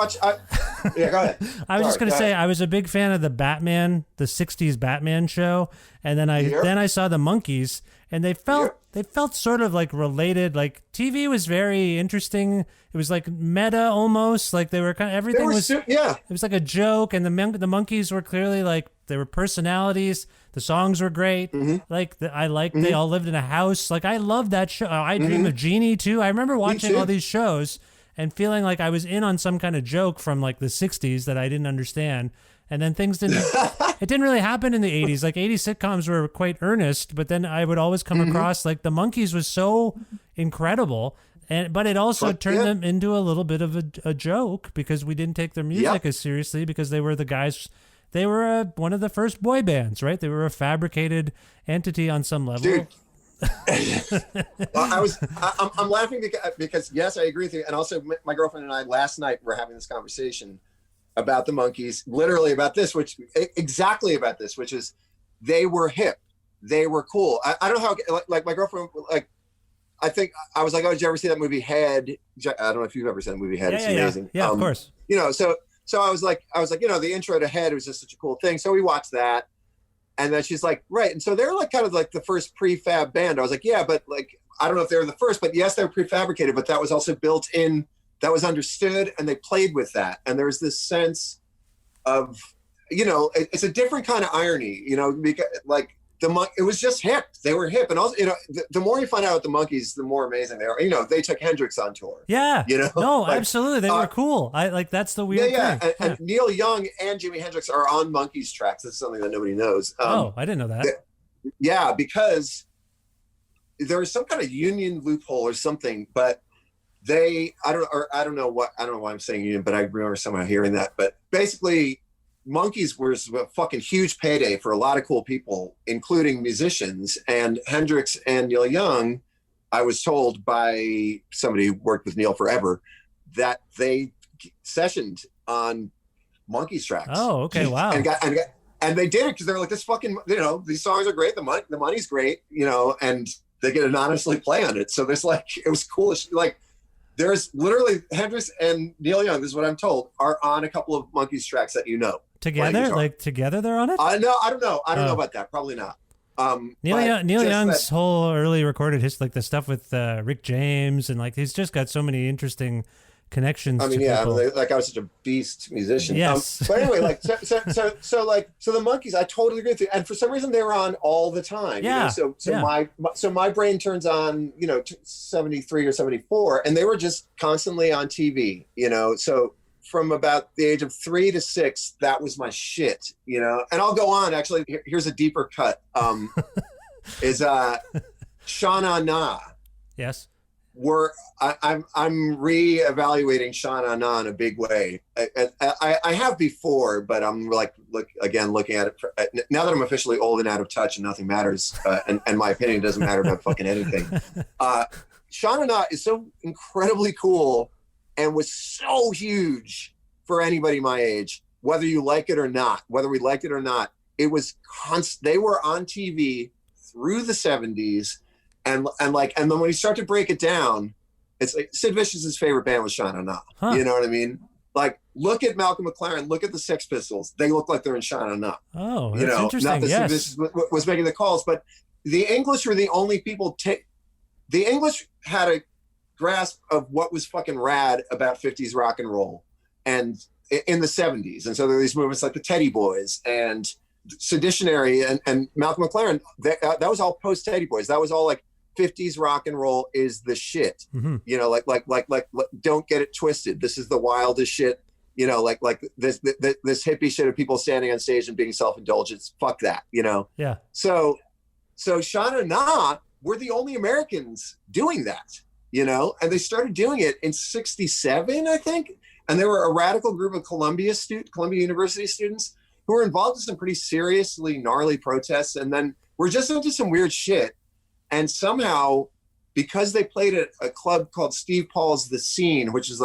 Yeah, go ahead. I was just gonna say I was a big fan of the '60s Batman show, and then I saw the Monkees, and they felt sort of like related. Like TV was very interesting. It was like meta almost. Like they were kind of everything was It was like a joke, and the Monkees were clearly like they were personalities. The songs were great. Like they all lived in a house. Like I loved that show. I Dream of Jeannie too. I remember watching all these shows and feeling like I was in on some kind of joke from like the 60s that I didn't understand. And then things didn't, it didn't really happen in the 80s. Like 80s sitcoms were quite earnest, but then I would always come across like the Monkees was so incredible. But it also turned them into a little bit of a joke because we didn't take their music as seriously because they were the guys, they were one of the first boy bands, right? They were a fabricated entity on some level. Dude. I'm laughing because yes, I agree with you. And also my girlfriend and I last night were having this conversation about the Monkees, literally about this, exactly about this, which is they were hip. They were cool. I don't know how, like my girlfriend, like, I think I was like, oh, did you ever see that movie Head? I don't know if you've ever seen the movie Head. It's amazing. Yeah, of course. You know, so I was like, you know, the intro to Head was just such a cool thing. So we watched that. And then she's like, right. And so they're like kind of like the first prefab band. I was like, yeah, but like, I don't know if they were the first, but yes, they were prefabricated, but that was also built in, that was understood, and they played with that. And there's this sense of, you know, it's a different kind of irony, you know, because like it was just hip. They were hip. And also, you know, the more you find out about the Monkees, the more amazing they are. You know, they took Hendrix on tour. Yeah. You know? No, like, absolutely. They were cool. That's the weird thing. And Neil Young and Jimi Hendrix are on Monkees tracks. This is something that nobody knows. I didn't know that. Yeah, because there was some kind of union loophole or something, but I don't know why I'm saying union, but I remember somehow hearing that. But basically, Monkees was a fucking huge payday for a lot of cool people, including musicians. And Hendrix and Neil Young, I was told by somebody who worked with Neil forever, that they sessioned on Monkees tracks. Oh, okay, wow. And they did it because they were like, this fucking, you know, these songs are great, the money's great, you know, and they get anonymously play on it. So there's like, it was cool. Like, there's literally Hendrix and Neil Young, this is what I'm told, are on a couple of Monkees tracks that you know. Together? Like together they're on it? I don't know. I don't know about that. Probably not. Neil Young's whole early recorded his like the stuff with Rick James, and like he's just got so many interesting connections. I mean, to people. Like I was such a beast musician. Yes. But anyway, like so the Monkees, I totally agree with you. And for some reason they were on all the time. Yeah. You know? So my brain turns on, you know, 73 or 74, and they were just constantly on TV, you know. So from about the age of 3 to 6, that was my shit, you know. And I'll go on. Actually, here's a deeper cut. Is Sha Na Na. Yes. I'm reevaluating Sha Na Na in a big way. I have before, but I'm like looking at it now that I'm officially old and out of touch and nothing matters, and my opinion doesn't matter about fucking anything. Sha Na Na is so incredibly cool and was so huge for anybody my age, whether you like it or not, whether we liked it or not. It was they were on TV through the 70s. And then when you start to break it down, it's like Sid Vicious's favorite band was Sha Na Na. Huh. You know what I mean? Like, look at Malcolm McLaren, look at the Sex Pistols. They look like they're in Sha Na Na. Oh, that's interesting. Not that yes. Sid Vicious was making the calls, but the English were the only people. The English had a grasp of what was fucking rad about 50s rock and roll, and in the 70s. And so there were these movements like the Teddy Boys and Seditionary and Malcolm McLaren. That was all post Teddy Boys. That was all like 50s rock and roll is the shit. Mm-hmm. You know, like don't get it twisted. This is the wildest shit. You know, like this hippie shit of people standing on stage and being self-indulgent. Fuck that. You know. Yeah. So Sha Na Na were the only Americans doing that. You know, and they started doing it in '67, I think. And there were a radical group of Columbia University students who were involved in some pretty seriously gnarly protests, and then we're just into some weird shit. And somehow, because they played at a club called Steve Paul's The Scene, which is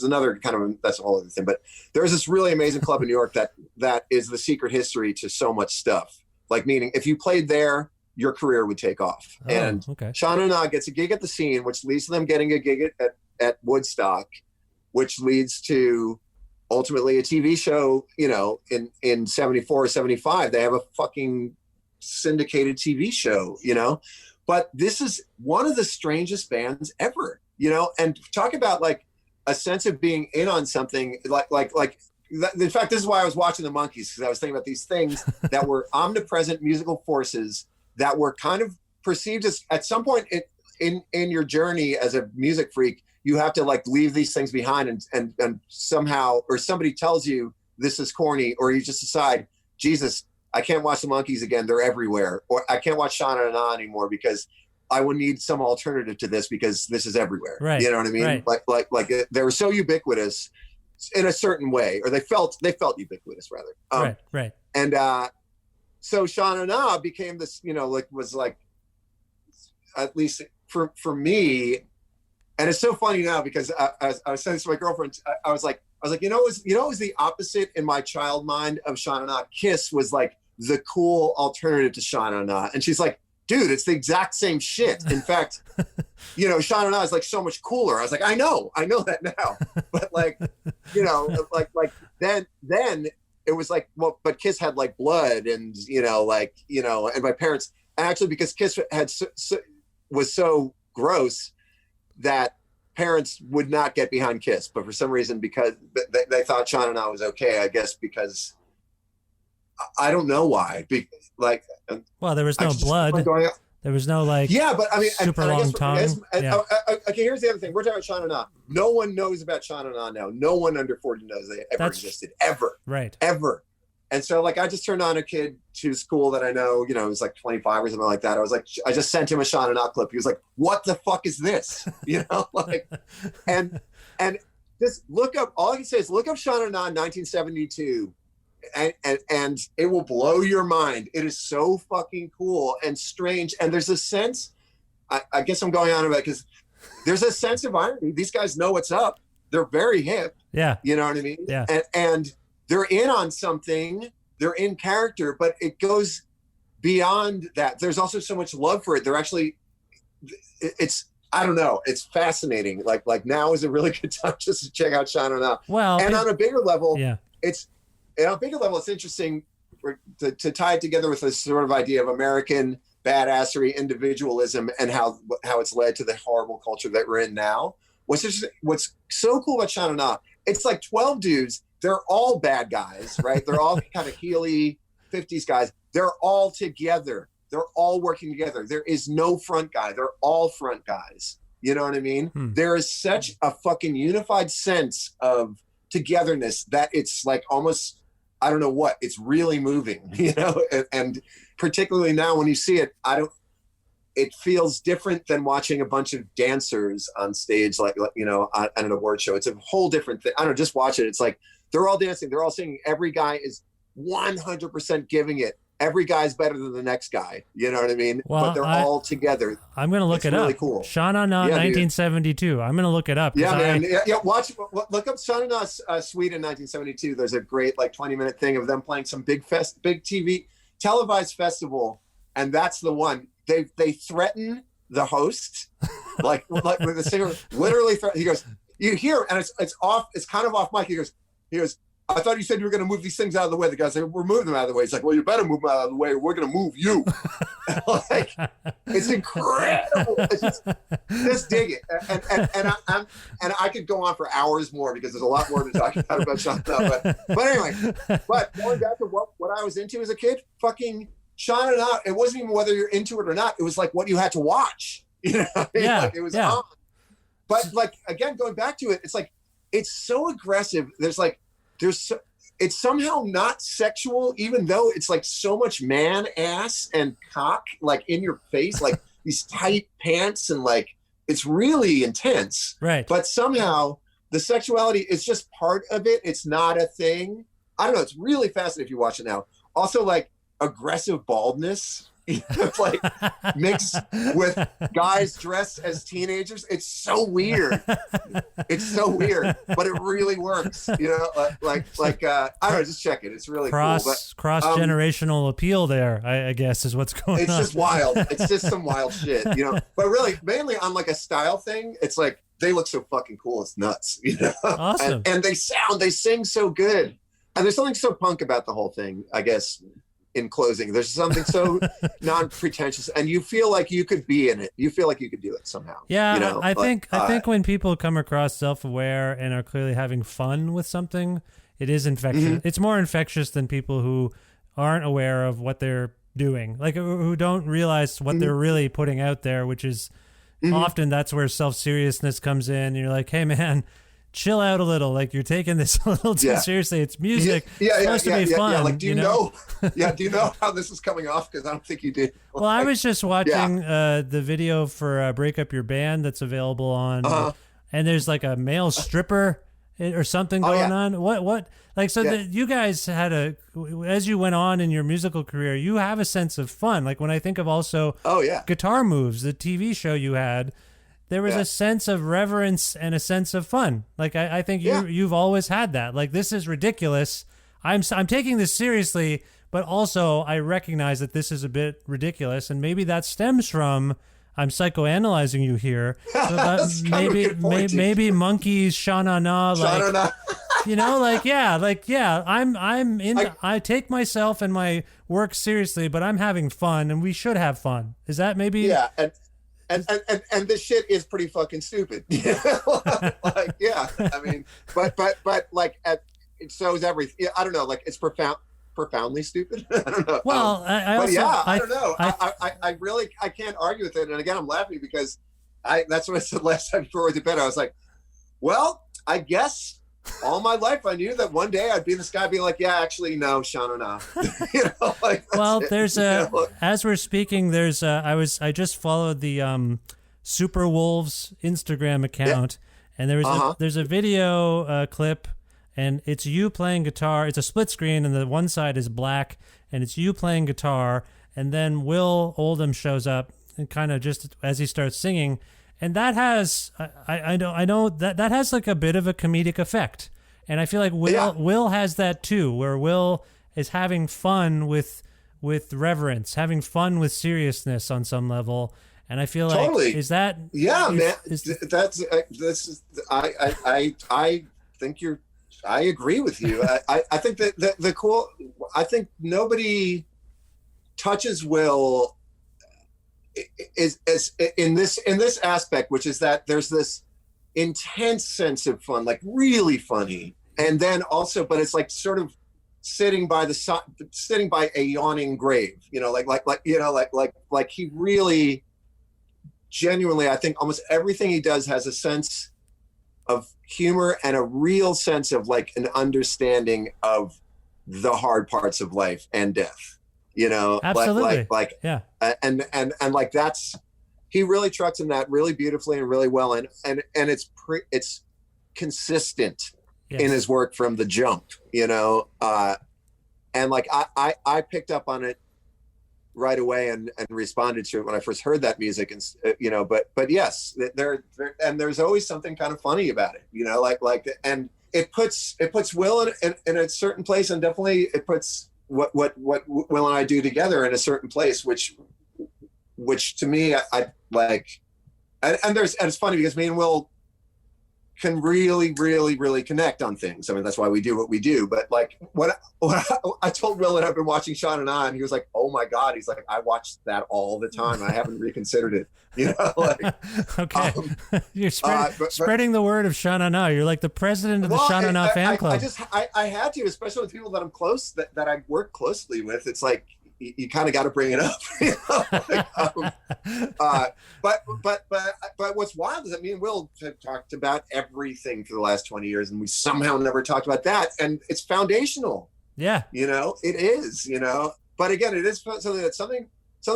another kind of, that's a whole other thing, but there's this really amazing club in New York that is the secret history to so much stuff. Like, meaning if you played there, your career would take off. Oh, and okay. Sha Na Na gets a gig at The Scene, which leads to them getting a gig at Woodstock, which leads to ultimately a TV show, you know, in 74 or 75, they have a fucking syndicated TV show, you know. But this is one of the strangest bands ever, you know, and talk about like a sense of being in on something like in fact, this is why I was watching the Monkees, because I was thinking about these things that were omnipresent musical forces that were kind of perceived as, at some point in your journey as a music freak, you have to like leave these things behind and somehow, or somebody tells you this is corny, or you just decide, Jesus, I can't watch the Monkees again. They're everywhere. Or I can't watch Shana Na anymore because I would need some alternative to this because this is everywhere. Right. You know what I mean? Right. Like they were so ubiquitous in a certain way, or they felt ubiquitous rather. Right. And so Shana Na became this, you know, like was like, at least for me, and it's so funny now because I was saying this to my girlfriend. I was like, it was the opposite in my child mind of Shana Na. Kiss was like the cool alternative to Shana Na, and she's like, dude, it's the exact same shit. In fact, you know, Shana Na is like so much cooler. I was like, I know that now, but like, you know, like then it was like, well, but Kiss had like blood, and you know, like, you know, and my parents actually, because Kiss had was so gross that parents would not get behind Kiss, but for some reason, because they thought Shana Na was okay, I guess, because I don't know why. Well, there was no blood. There was no like. Yeah, but I mean, super long tongue. Okay, here's the other thing. We're talking about Shana Na. No one knows about Shana Na now. No one under 40 knows they ever existed, ever. Right. Ever. And so, like, I just turned on a kid to school that I know, you know, he was like 25 or something like that. I was like, I just sent him a Shana Na clip. He was like, what the fuck is this? You know, like, and just look up, all I can say is look up Shana Na 1972 and it will blow your mind. It is so fucking cool and strange. And there's a sense, I guess I'm going on about it because there's a sense of irony. These guys know what's up. They're very hip. Yeah. You know what I mean? Yeah. And they're in on something, they're in character, but it goes beyond that. There's also so much love for it. They're actually, it's, I don't know, it's fascinating. Like now is a really good time just to check out Shana Na. Well, and on a bigger level, yeah, it's interesting to tie it together with this sort of idea of American badassery, individualism, and how it's led to the horrible culture that we're in now. What's so cool about Shana Na, it's like 12 dudes. They're all bad guys, right? They're all kind of heely 50s guys. They're all together. They're all working together. There is no front guy. They're all front guys. You know what I mean? There is such a fucking unified sense of togetherness that it's like almost, I don't know what, it's really moving, you know? And particularly now when you see it, it feels different than watching a bunch of dancers on stage, like you know, at an award show. It's a whole different thing. I don't know, just watch it. It's like, they're all dancing. They're all singing. Every guy is 100% giving it. Every guy's better than the next guy. You know what I mean? Well, but they're all together. I'm going to look it really up. Cool. Shana Na 1972. I'm going to look it up. Yeah, man. Yeah, look up Shana Na Sweden 1972. There's a great like 20-minute thing of them playing some big TV televised festival, and that's the one. They threaten the host, like with the singer literally. He goes, you hear, and it's off. It's kind of off mic. He goes, I thought you said you were going to move these things out of the way. The guy said, we're moving them out of the way. He's like, well, you better move them out of the way or we're going to move you. Like, it's incredible. It's just dig it. And I could go on for hours more because there's a lot more to talk about Shana Na. But anyway, going back to what I was into as a kid, fucking Shana Na, it wasn't even whether you're into it or not. It was like what you had to watch. You know what I mean? Yeah, like it was on. But like, again, going back to it, it's like, it's so aggressive. It's somehow not sexual, even though it's like so much man ass and cock, like in your face, like these tight pants, and like, it's really intense. Right. But somehow the sexuality is just part of it. It's not a thing. I don't know. It's really fascinating if you watch it now. Also, like aggressive baldness. Like mixed with guys dressed as teenagers. It's so weird. It's so weird, but it really works. You know, like I don't know, just check it. It's really cool. But, cross generational appeal there, I guess, is what's going on. It's just wild. It's just some wild shit, you know. But really, mainly on like a style thing, it's like they look so fucking cool. It's nuts, you know. Awesome. And they sing so good. And there's something so punk about the whole thing, I guess. in closing. There's something so non-pretentious, and you feel like you could be in it. You feel like you could do it somehow. Yeah, you know? I think when people come across self-aware and are clearly having fun with something, it is infectious. Mm-hmm. It's more infectious than people who aren't aware of what they're doing, like who don't realize what they're really putting out there, which is often that's where self-seriousness comes in. And you're like, hey man, chill out a little. Like you're taking this a little too seriously. It's music. It's supposed to be fun. Yeah. Like, do you know? Do you know how this is coming off? Because I don't think you do. Well, I was just watching the video for "Break Up Your Band" that's available on, and there's like a male stripper or something going on. What? Like, so you guys had as you went on in your musical career, you have a sense of fun. Like when I think of also Guitar Moves, the TV show you had, there was a sense of reverence and a sense of fun. Like I think you've always had that. Like, this is ridiculous. I'm taking this seriously, but also I recognize that this is a bit ridiculous, and maybe that stems from, I'm psychoanalyzing you here. maybe monkeys, sha-na-na, like, you know, I take myself and my work seriously, but I'm having fun, and we should have fun. Is that maybe? Yeah, and this shit is pretty fucking stupid. Like, yeah, I mean, but like, it shows everything. I don't know, like, it's profoundly stupid. I don't know. Well, I don't know. I really can't argue with it. And again, I'm laughing because that's what I said last time before we went to bed. I was like, well, I guess all my life I knew that one day I'd be this guy being like, yeah, actually, no, Sean, no. You know, like, well, there's as we're speaking, there's I just followed the Super Wolves Instagram account, and there's a video clip, and it's you playing guitar. It's a split screen, and the one side is black, and it's you playing guitar, and then Will Oldham shows up, and kind of just as he starts singing. And that has, I know that has like a bit of a comedic effect, and I feel like Will has that too, where Will is having fun with reverence, having fun with seriousness on some level, and I feel like is that man? I think I agree with you. I think that the cool. I think nobody touches Will. Is in this aspect, which is that there's this intense sense of fun, like really funny, and then also, but it's like sort of sitting by a yawning grave, you know, like he really genuinely, I think almost everything he does has a sense of humor and a real sense of like an understanding of the hard parts of life and death. You know, absolutely. Yeah, and like that's, he really trucks in that really beautifully and really well, and it's consistent in his work from the jump. You know, and like I picked up on it right away and responded to it when I first heard that music, and you know, but yes, there's always something kind of funny about it. You know, like and it puts Will in a certain place, and definitely it puts what Will and I do together in a certain place, which to me I like, and it's funny because me and Will can really connect on things. I mean, that's why we do what we do. But like what I told Will that I've been watching Sean and I, and he was like, "Oh my God!" He's like, "I watch that all the time. I haven't reconsidered it." You know, like okay, you're spreading the word of Sean and I. You're like the president of the Sean and I fan club. I had to, especially with people that I'm close that I work closely with. It's like you kind of got to bring it up. You know? But what's wild is that me and Will have talked about everything for the last 20 years, and we somehow never talked about that. And it's foundational. Yeah. You know, it is, you know, but again, it is something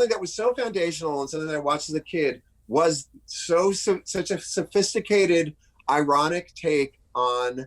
that was so foundational, and something that I watched as a kid was such a sophisticated, ironic take on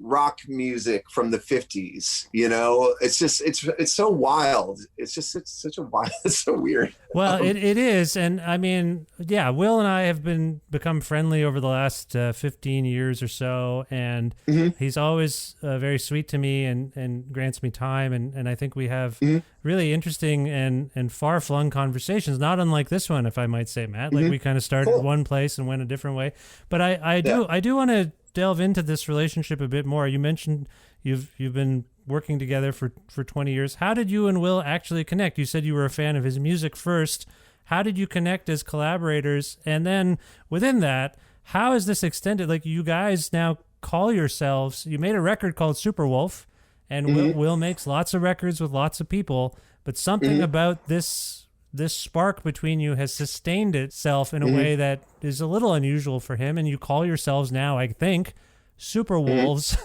rock music from the 50s. You know, it's just it's so wild. It's such a wild, it's so weird. Well, it is. And I mean, yeah, Will and I have become friendly over the last 15 years or so, and he's always very sweet to me and grants me time, and I think we have really interesting and far-flung conversations, not unlike this one, if I might say, Matt. Like we kind of started one place and went a different way, but I do want to delve into this relationship a bit more. You mentioned you've been working together for 20 years. How did you and Will actually connect? You said you were a fan of his music first. How did you connect as collaborators? And then within that, how is this extended? Like, you guys now call yourselves, you made a record called Super Wolf, and Will makes lots of records with lots of people, but something about this spark between you has sustained itself in a way that is a little unusual for him, and you call yourselves now, I think, Super Wolves.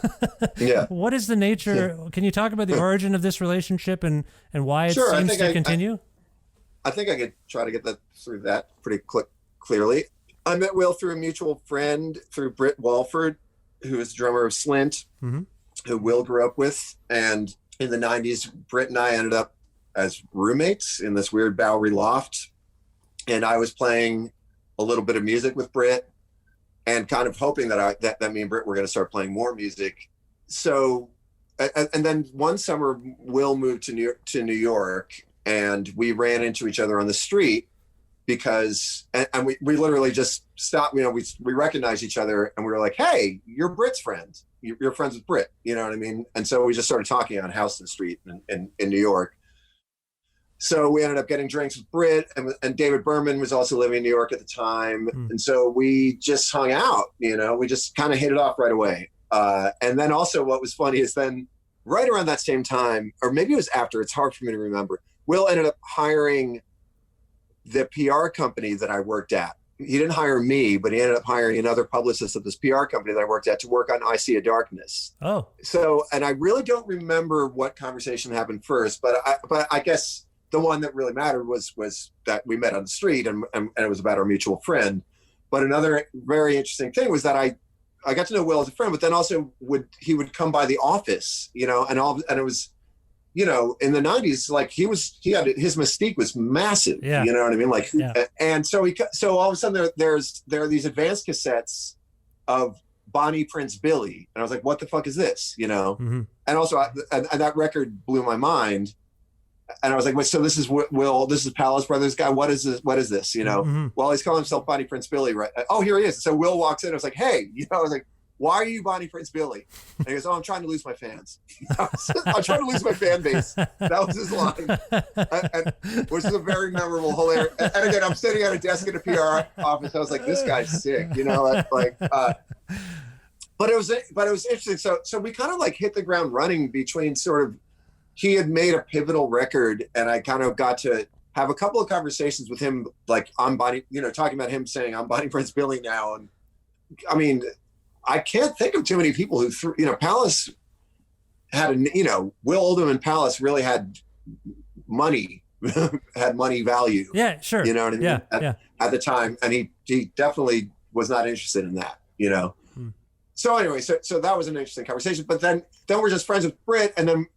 Yeah. What is the nature? Yeah. Can you talk about the origin of this relationship and why it seems to continue? I think I could try to get that through that pretty clearly. I met Will through a mutual friend, through Britt Walford, who is the drummer of Slint, who Will grew up with. And in the 90s, Britt and I ended up as roommates in this weird Bowery loft. And I was playing a little bit of music with Britt and kind of hoping that me and Britt were going to start playing more music. So, and then one summer, Will moved to New York, and we ran into each other on the street because, and we literally just stopped, we recognized each other, and we were like, hey, you're Britt's friend. You're friends with Britt, you know what I mean? And so we just started talking on Houston Street in New York. So we ended up getting drinks with Britt, and David Berman was also living in New York at the time. And so we just hung out, we just kind of hit it off right away. And then also what was funny is then right around that same time, or maybe it was after, it's hard for me to remember, Will ended up hiring the PR company that I worked at. He didn't hire me, but he ended up hiring another publicist of this PR company that I worked at to work on I See a Darkness. Oh. So, and I really don't remember what conversation happened first, but I guess the one that really mattered was that we met on the street, and it was about our mutual friend. But another very interesting thing was that I got to know Will as a friend, but then also he would come by the office, and it was, in the 90s, like he had his mystique was massive. Yeah. You know what I mean? Like, yeah. And so all of a sudden there are these advanced cassettes of Bonnie Prince Billy, and I was like, what the fuck is this? And also and that record blew my mind. And I was like, wait, so this is Will, this is Palace Brothers guy. What is this? Well, he's calling himself Bonnie Prince Billy, right? Oh, here he is. So Will walks in. I was like, hey, I was like, why are you Bonnie Prince Billy? And he goes, oh, I'm trying to lose my fans. I'm trying to lose my fan base. That was his line, which is a very memorable, hilarious. And again, I'm sitting at a desk in a PR office. I was like, this guy's sick, but it was interesting. So we kind of like hit the ground running between sort of, he had made a pivotal record, and I kind of got to have a couple of conversations with him, like on Bonnie, talking about him saying, I'm Bonnie Prince Billy now. And I mean, I can't think of too many people who threw, Palace had, Will Oldham and Palace really had money, had money value. Yeah, sure. You know what I mean? Yeah, at the time. And he definitely was not interested in that, So anyway, so that was an interesting conversation, but then we're just friends with Britt, and then,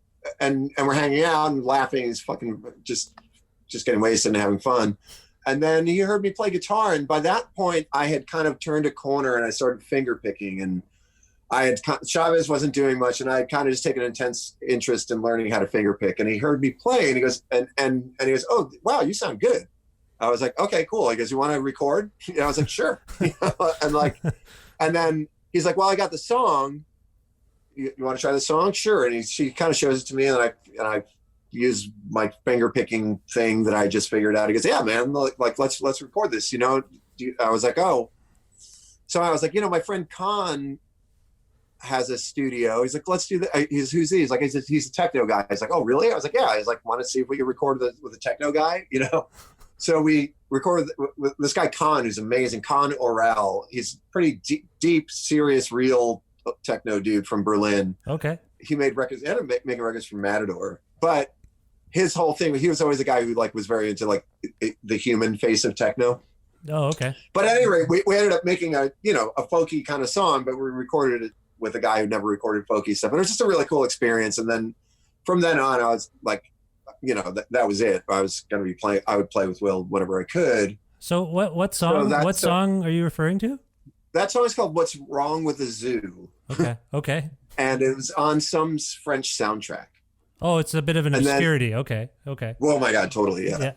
and we're hanging out and laughing. He's fucking just getting wasted and having fun. And then he heard me play guitar. And by that point, I had kind of turned a corner and I started finger picking. And Chavez wasn't doing much. And I had kind of just taken an intense interest in learning how to finger pick. And he heard me play, and he goes, and he goes, oh, wow, you sound good. I was like, okay, cool. He goes, you want to record? I was like, sure. And then he's like, well, I got the song. You want to try the song? Sure. And she kind of shows it to me, and I use my finger picking thing that I just figured out. He goes, yeah, man, like let's record this. I was like, oh. So I was like, my friend Khan has a studio. He's like, let's do that. Who's he? He's like, he's a techno guy. He's like, oh, really? I was like, yeah. He's like, want to see if we can record with a techno guy, So we recorded with this guy Khan, who's amazing. Khan Orel. He's pretty deep, serious, real techno dude from Berlin. Okay. He made records, and making records for Matador. But his whole thing, he was always a guy who was very into the human face of techno. Oh, okay. But at any rate, we ended up making a folky kind of song, but we recorded it with a guy who never recorded folky stuff. And it was just a really cool experience. And then from then on, I was like, that was it. I was going to be playing, I would play with Will whenever I could. So what song, song are you referring to? That song is called What's Wrong with the Zoo. Okay. Okay. And it was on some French soundtrack. Oh, it's a bit of an obscurity. Okay. Oh my God, totally. Yeah.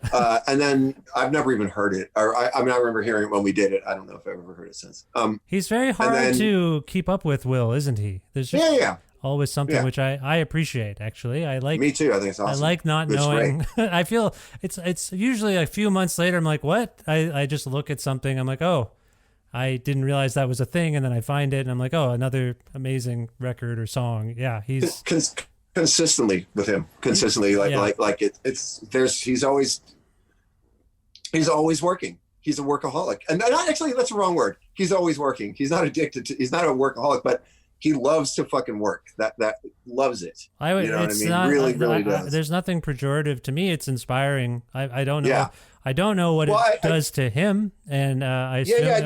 And then I've never even heard it, or I remember hearing it when we did it. I don't know if I've ever heard it since. He's very hard to keep up with, Will, isn't he? There's just always something Yeah. which I appreciate, actually. I like Me too. I think it's awesome. I like not It's knowing. I feel it's usually a few months later I'm like, what? I just look at something, I'm like, oh, I didn't realize that was a thing, and then I find it and I'm like, oh, another amazing record or song. Yeah, he's Consistently with him. Consistently he's always working. He's a workaholic. And not actually, that's the wrong word. He's always working. He's not addicted to, he's not a workaholic, but he loves to fucking work. That loves it. You know what I mean? Not, really does. There's nothing pejorative to me. It's inspiring. I don't know. Yeah. I don't know what it does to him, and I assume I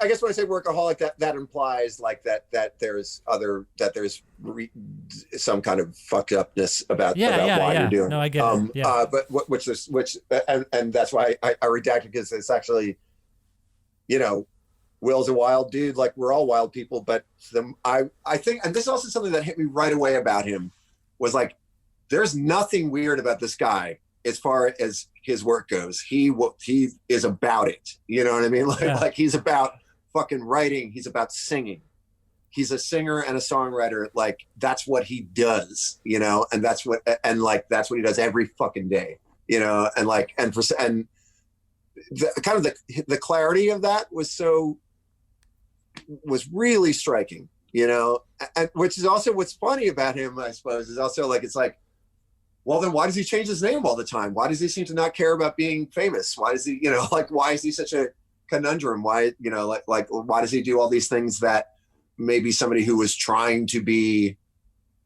guess when I say workaholic, that implies like that there's some kind of fucked upness about why you're doing. No, I get it. But and that's why I redacted, because it's actually, you know, Will's a wild dude. Like, we're all wild people, but I think, and this is also something that hit me right away about him, was like, there's nothing weird about this guy as far as his work goes. He is about it. You know what I mean? Like he's about fucking writing. He's about singing. He's a singer and a songwriter. Like, that's what he does, you know? And that's what he does every fucking day, you know? And like, and the clarity of that was really striking, you know? And which is also what's funny about him, I suppose, is also like, it's like, well, then why does he change his name all the time? Why does he seem to not care about being famous? Why does he, you know, like, why is he such a conundrum? Why, you know, like why does he do all these things that maybe somebody who was trying to be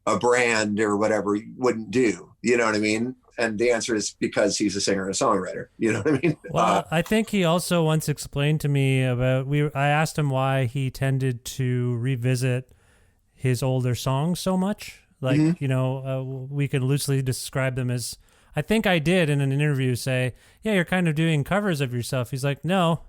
a brand or whatever wouldn't do? You know what I mean? And the answer is because he's a singer and a songwriter. You know what I mean? Well, I think he also once explained to me about, I asked him why he tended to revisit his older songs so much. Like, you know, we could loosely describe them as, I think I did in an interview say, yeah, you're kind of doing covers of yourself. He's like, no,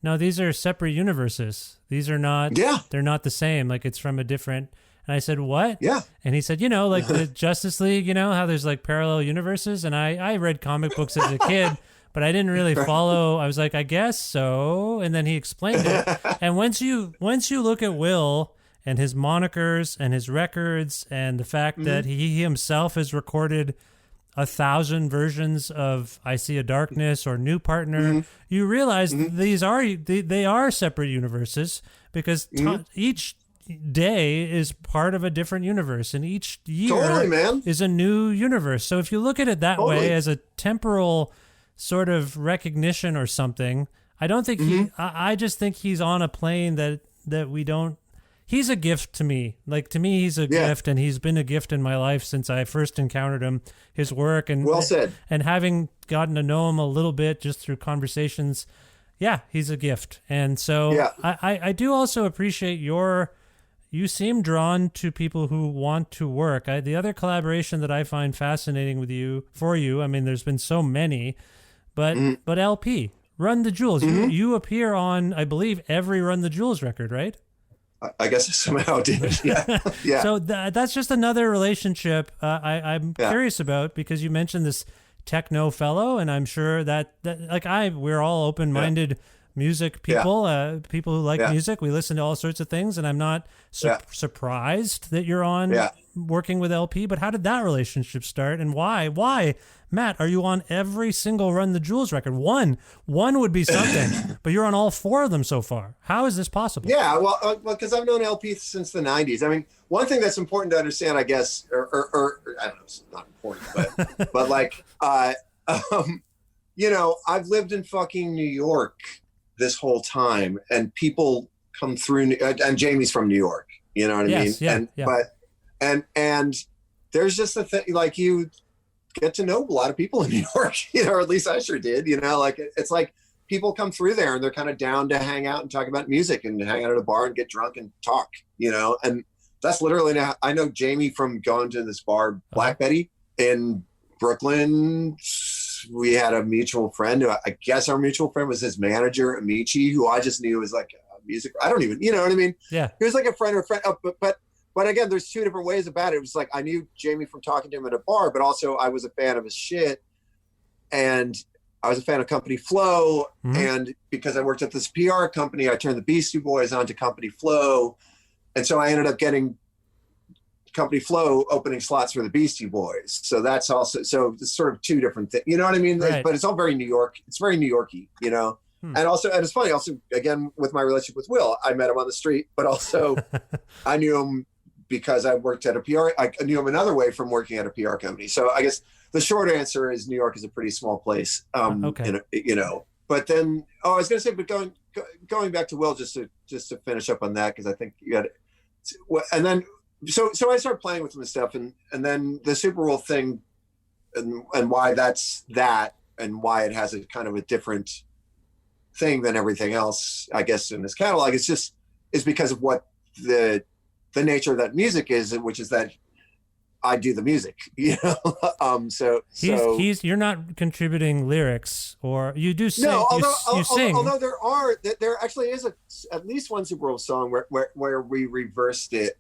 these are separate universes. These are not, they're not the same. Like, it's from a different, and I said, what? Yeah. And he said, you know, like the Justice League, you know, how there's like parallel universes. And I read comic books as a kid, but I didn't really follow. I was like, I guess so. And then he explained it. And once you look at Will and his monikers and his records and the fact that he himself has recorded 1,000 versions of I See a Darkness or New Partner, you realize they are separate universes, because each day is part of a different universe, and each year is a new universe. So if you look at it that way, as a temporal sort of recognition or something, I don't think I just think he's on a plane that we don't. He's a gift to me. Like, to me, he's a gift, and he's been a gift in my life since I first encountered him, his work, and well said. And having gotten to know him a little bit just through conversations, he's a gift. And so I do also appreciate you seem drawn to people who want to work. The other collaboration that I find fascinating for you, I mean, there's been so many, but LP, Run the Jewels, you appear on, I believe, every Run the Jewels record, right? I guess I somehow did. Yeah. So that's just another relationship I'm curious about, because you mentioned this techno fellow, and I'm sure that we're all open-minded music people, people who like music. We listen to all sorts of things, and I'm not surprised that you're on working with LP. But how did that relationship start, and why, Matt, are you on every single Run the Jewels record? One would be something, but you're on all 4 of them so far. How is this possible? Yeah, well, because I've known LP since the 90s. I mean, one thing that's important to understand, I guess, or I don't know, it's not important, but like, you know, I've lived in fucking New York this whole time, and people come through, and Jamie's from New York, you know what I mean? Yeah, and there's just a thing, like, you get to know a lot of people in New York, you know, or at least I sure did, you know, like, it's like people come through there and they're kind of down to hang out and talk about music and hang out at a bar and get drunk and talk, you know, and that's literally now. I know Jamie from going to this bar, Black Betty in Brooklyn. We had a mutual friend who, I guess our mutual friend was his manager, Amici, who I just knew was like a music. I don't even, you know what I mean? Yeah. He was like a friend or a friend. But again, there's 2 different ways about it. It was like, I knew Jamie from talking to him at a bar, but also I was a fan of his shit. And I was a fan of Company Flow. And because I worked at this PR company, I turned the Beastie Boys onto Company Flow. And so I ended up getting company Flow opening slots for the Beastie Boys. So that's also, so it's sort of two different things, you know what I mean? Right. But it's all very New York. It's very New Yorky, you know? And also, and it's funny also, again, with my relationship with Will, I met him on the street, but also I knew him because I worked at a PR, I knew him another way from working at a PR company. So I guess the short answer is New York is a pretty small place, Okay. you know, but then, I was going to say, but going back to Will, just to finish up on that, because I think you got it. And then, so I started playing with him and stuff, and then the Super Bowl thing, and why that's that, and why it has a kind of a different thing than everything else, I guess, in his catalog, is because of what the nature of that music is, which is that I do the music, you know. You're not contributing lyrics, or you do sing. No, you sing. although there actually is at least one Super Bowl song where we reversed it,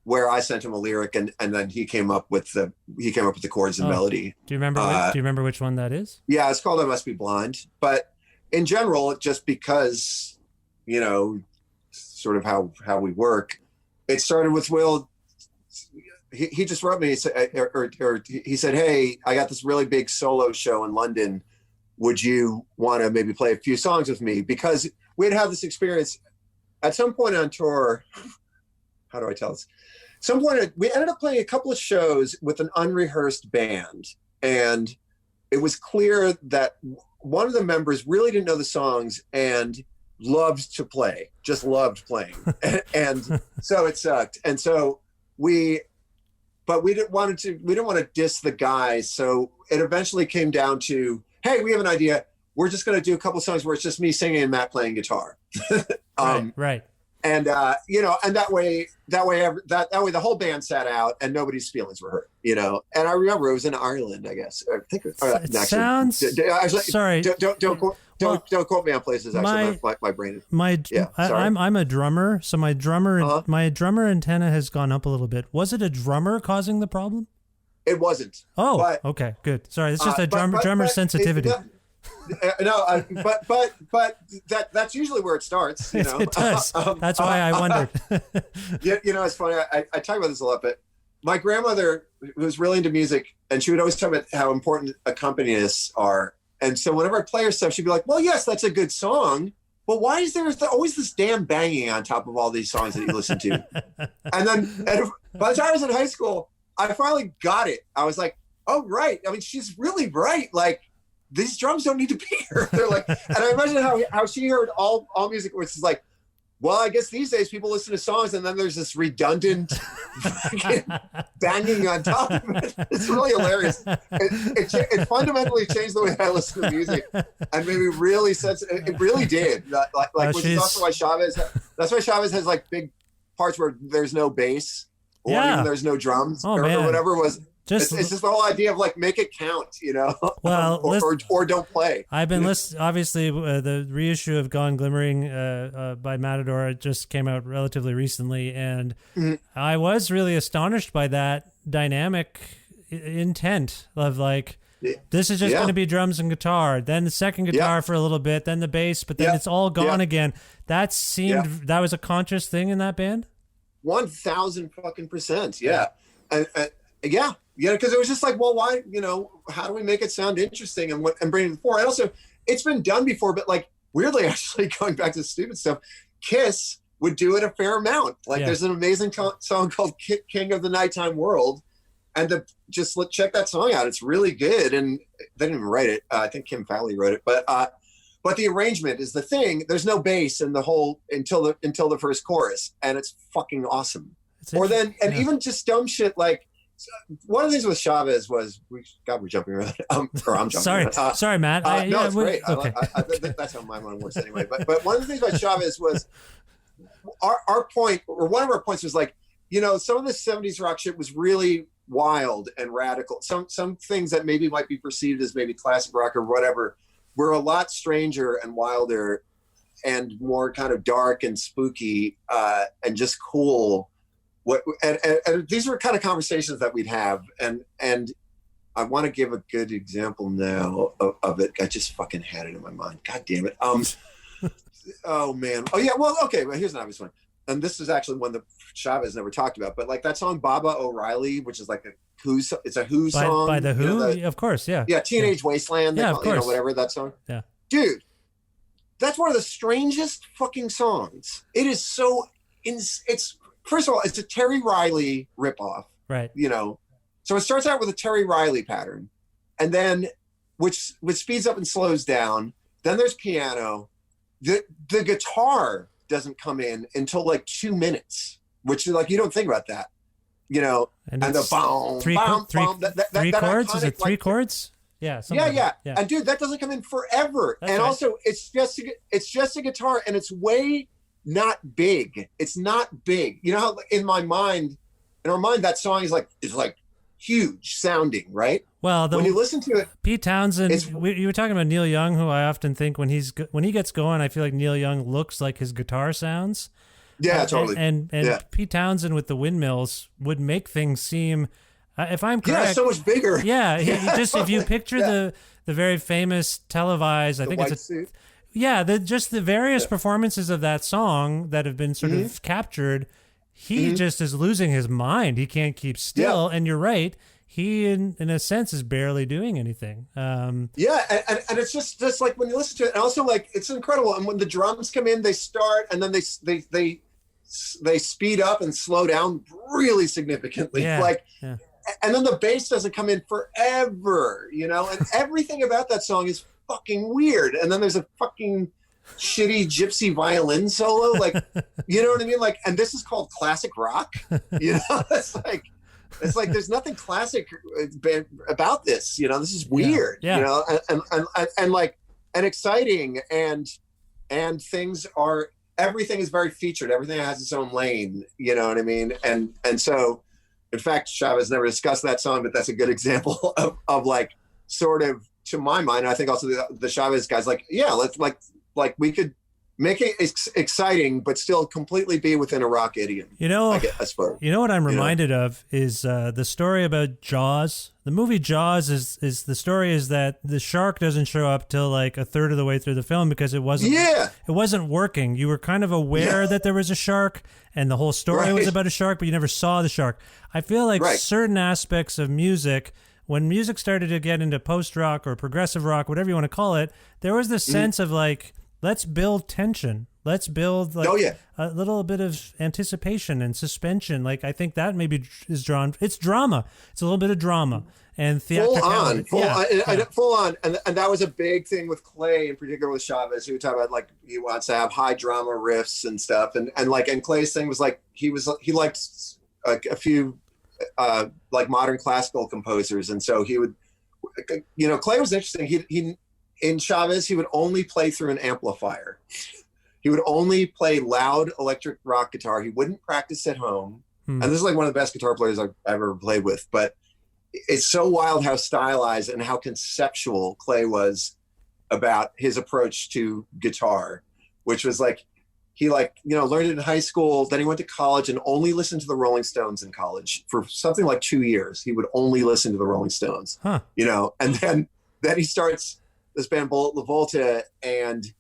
where I sent him a lyric and then he came up with the chords and melody. Do you remember? Do you remember which one that is? Yeah, it's called "I Must Be Blind." But in general, just because, you know, sort of how we work, it started with Will. He just wrote me, he said, "Hey, I got this really big solo show in London. Would you want to maybe play a few songs with me?" Because we'd had this experience at some point on tour. How do I tell this? Some point we ended up playing a couple of shows with an unrehearsed band, and it was clear that one of the members really didn't know the songs and loved to play, just loved playing, and so it sucked. And so we didn't want to diss the guys, so it eventually came down to, hey, we have an idea. We're just going to do a couple of songs where it's just me singing and Matt playing guitar. Right. And you know, and that way the whole band sat out and nobody's feelings were hurt, you know. And I remember it was in Ireland, I guess. I think it sounds. Actually, sorry. Don't quote me on places. Actually, my brain. I'm a drummer, so my drummer antenna has gone up a little bit. Was it a drummer causing the problem? It wasn't. Oh, but, okay, good. Sorry, it's just a drummer sensitivity. But that's usually where it starts. You know? It does. That's why I wondered. You know, it's funny. I talk about this a lot, but my grandmother was really into music, and she would always talk about how important accompanists are. And so whenever I play her stuff, she'd be like, "Well, yes, that's a good song, but why is there always this damn banging on top of all these songs that you listen to?" And by the time I was in high school, I finally got it. I was like, "Oh, right. I mean, she's really right. Like, these drums don't need to be here." They're like, and I imagine how she heard all music, which is like, well, I guess these days people listen to songs and then there's this redundant banging on top of it. It's really hilarious. It fundamentally changed the way I listen to music, and maybe really it really did. Which is also why Chavez has like big parts where there's no bass or even there's no drums or whatever it was. It's just the whole idea of like, make it count, you know. Well, or don't play. I've been listening. Obviously, the reissue of Gone Glimmering by Matador just came out relatively recently, and I was really astonished by that dynamic intent of like, this is just going to be drums and guitar, then the second guitar for a little bit, then the bass, but then it's all gone again. That seemed that was a conscious thing in that band. 1,000%, yeah, and yeah. Yeah, because it was just like, well, why, you know, how do we make it sound interesting and bring it forward? And also, it's been done before, but like, weirdly, actually, going back to stupid stuff, Kiss would do it a fair amount. Like, there's an amazing song called King of the Nighttime World, and check that song out. It's really good, and they didn't even write it. I think Kim Fowley wrote it, but the arrangement is the thing. There's no bass in the whole until the first chorus, and it's fucking awesome. Even just dumb shit like. One of the things with Chavez was we're jumping around. I'm jumping. Sorry, Matt. It's great. Okay. That's how my mind works anyway. But one of the things about Chavez was our point, or one of our points was like, you know, some of the 70s rock shit was really wild and radical. Some things that maybe might be perceived as maybe classic rock or whatever were a lot stranger and wilder and more kind of dark and spooky and just cool. And these were kind of conversations that we'd have, and I want to give a good example now of it. I just fucking had it in my mind. God damn it. Oh man. Oh yeah. Well, okay. Well, here's an obvious one. and this is actually one that Chavez never talked about, but like that song Baba O'Reilly, which is like it's a Who song. By the Who? Of course, yeah. Yeah, Teenage Wasteland, of course. whatever that song. Yeah. Dude, that's one of the strangest fucking songs. It is so, it's, first of all, it's a Terry Riley ripoff. Right. So it starts out with a Terry Riley pattern, and then, which speeds up and slows down. Then there's piano. The guitar doesn't come in until like 2 minutes, which is like, you don't think about that, and the boom, three chords? Is it three chords? Yeah. Yeah. And dude, that doesn't come in forever. That's and right. Also it's just a guitar, and it's way not big. It's not big. You know how in our mind, that song is like huge sounding, right? Well, when you listen to it, Pete Townsend, you were talking about Neil Young, who I often think when he gets going, I feel like Neil Young looks like his guitar sounds. Yeah, totally. And Pete Townsend with the windmills would make things seem, if I'm correct, so much bigger. Yeah, if you picture the very famous televised, I think it's suit. Yeah, just the various performances of that song that have been sort of captured. He just is losing his mind. He can't keep still. And you're right. He, in a sense, is barely doing anything. And it's just like when you listen to it, and also like it's incredible. And when the drums come in, they start, and then they speed up and slow down really significantly. And then the bass doesn't come in forever, and everything about that song is fucking weird. And then there's a fucking shitty gypsy violin solo, like, you know what I mean? Like, and this is called classic rock. It's like there's nothing classic about this. This is weird. And exciting, and everything is very featured. Everything has its own lane. You know what I mean? And so, in fact, Chavez never discussed that song, but that's a good example of like sort of, to my mind, I think also the Chavez guys let's like we could make it exciting, but still completely be within a rock idiom. I suppose. You know what I'm reminded of is the story about Jaws. The movie Jaws is the story is that the shark doesn't show up till like a third of the way through the film because it wasn't working. You were kind of aware that there was a shark, and the whole story was about a shark, but you never saw the shark. I feel like certain aspects of music, when music started to get into post-rock or progressive rock, whatever you want to call it, there was this sense of like, let's build tension. Let's build a little bit of anticipation and suspension. Like, I think that maybe is drawn. It's drama. It's a little bit of drama and theatricality. Full on. And that was a big thing with Clay, in particular with Chavez, who talked about like he wants to have high drama riffs and stuff. And Clay's thing was like he liked a few like modern classical composers, and so he would, Clay was interesting. He in Chavez, he would only play through an amplifier. He would only play loud electric rock guitar. He wouldn't practice at home. And this is like one of the best guitar players I've ever played with. But it's so wild how stylized and how conceptual Clay was about his approach to guitar, which was like, he learned it in high school. Then he went to college and only listened to the Rolling Stones in college for something like 2 years. He would only listen to the Rolling Stones, and then he starts this band Bullet La Volta, and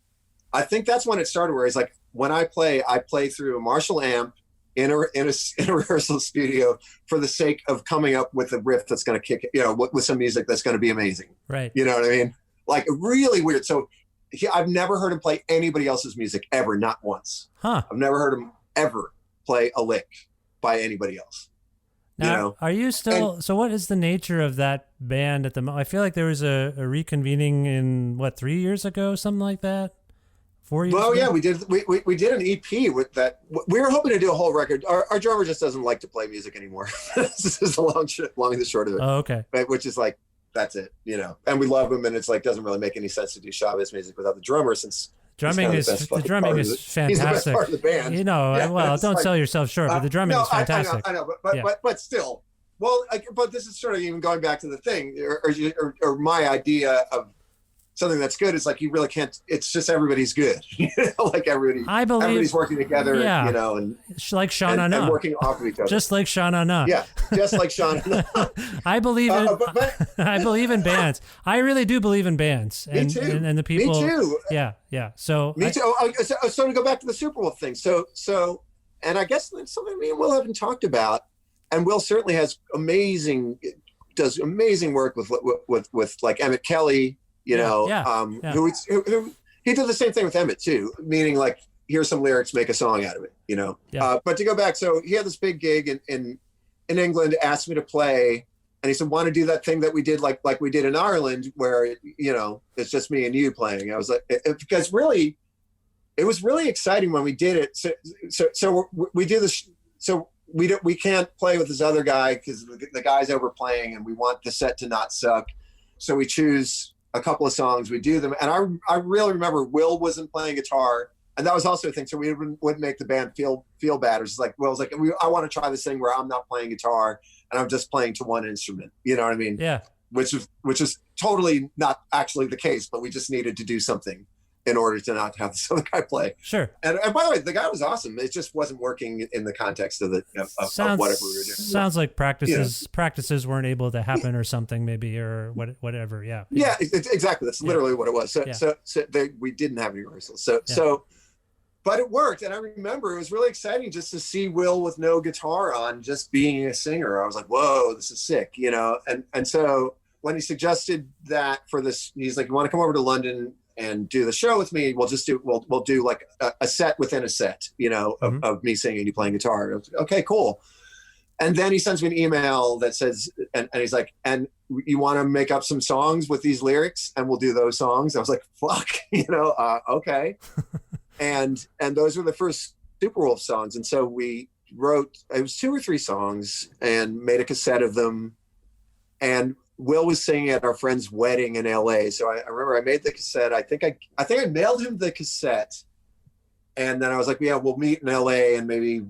I think that's when it started, where he's like, when I play through a Marshall amp in a rehearsal studio for the sake of coming up with a riff that's going to kick, with some music that's going to be amazing. Right. You know what I mean? Like, really weird. So I've never heard him play anybody else's music ever, not once. I've never heard him ever play a lick by anybody else. Now, are you still? So, what is the nature of that band at the moment? I feel like there was a reconvening in 3 years ago, something like that. 4 years. Well, ago? yeah, we did. We did an EP with that. We were hoping to do a whole record. Our drummer just doesn't like to play music anymore. This is the long and the short of it. Oh, okay. Right, which is like, that's it, And we love him, and it's like doesn't really make any sense to do Chavez music without the drummer, since drumming is fantastic. He's the best part of the band. Don't sell yourself short, but the drumming is fantastic. I know, but still, well, but this is sort of even going back to the thing, or my idea of something that's good is like, you really can't. It's just everybody's good, like everybody's working together, and like Sean and working off of each other, just like Sean Anna. Yeah, just like Sean Anna. I believe in. I believe in bands. I really do believe in bands. Me too. And the people. Me too. Yeah. So me too. So to go back to the Super Bowl thing. So I guess that's something me and Will haven't talked about. And Will certainly does amazing work with like Emmett Kelly, who he did the same thing with Emmett too, meaning like, here's some lyrics, make a song out of it, But to go back, so he had this big gig in England, asked me to play, and he said, want to do that thing that we did like we did in Ireland, where, it's just me and you playing. I was like, because really, it was really exciting when we did it. So we do this. So we can't play with this other guy because the guy's overplaying, and we want the set to not suck. So we choose a couple of songs, we do them. And I really remember Will wasn't playing guitar. And that was also a thing. So we wouldn't make the band feel bad. It was like, Will's like, I want to try this thing where I'm not playing guitar and I'm just playing to one instrument. You know what I mean? Yeah. Which is totally not actually the case, but we just needed to do something in order to not have this other guy play. Sure. And by the way, the guy was awesome. It just wasn't working in the context of whatever we were doing. Sounds like practices weren't able to happen or something maybe, or whatever. Yeah. Yeah, exactly. That's literally what it was. So we didn't have any rehearsals. But it worked. And I remember it was really exciting just to see Will with no guitar on, just being a singer. I was like, whoa, this is sick, And so when he suggested that for this, he's like, you want to come over to London and do the show with me? We'll do like a set within a set, of me singing and you playing guitar. I was like, okay, cool. And then he sends me an email that says, and he's like, and you want to make up some songs with these lyrics and we'll do those songs. I was like, fuck, okay. And those were the first Superwolf songs. And so we wrote, it was 2 or 3 songs, and made a cassette of them. And Will was singing at our friend's wedding in LA. So I remember I made the cassette. I think I mailed him the cassette. And then I was like, yeah, we'll meet in LA, and maybe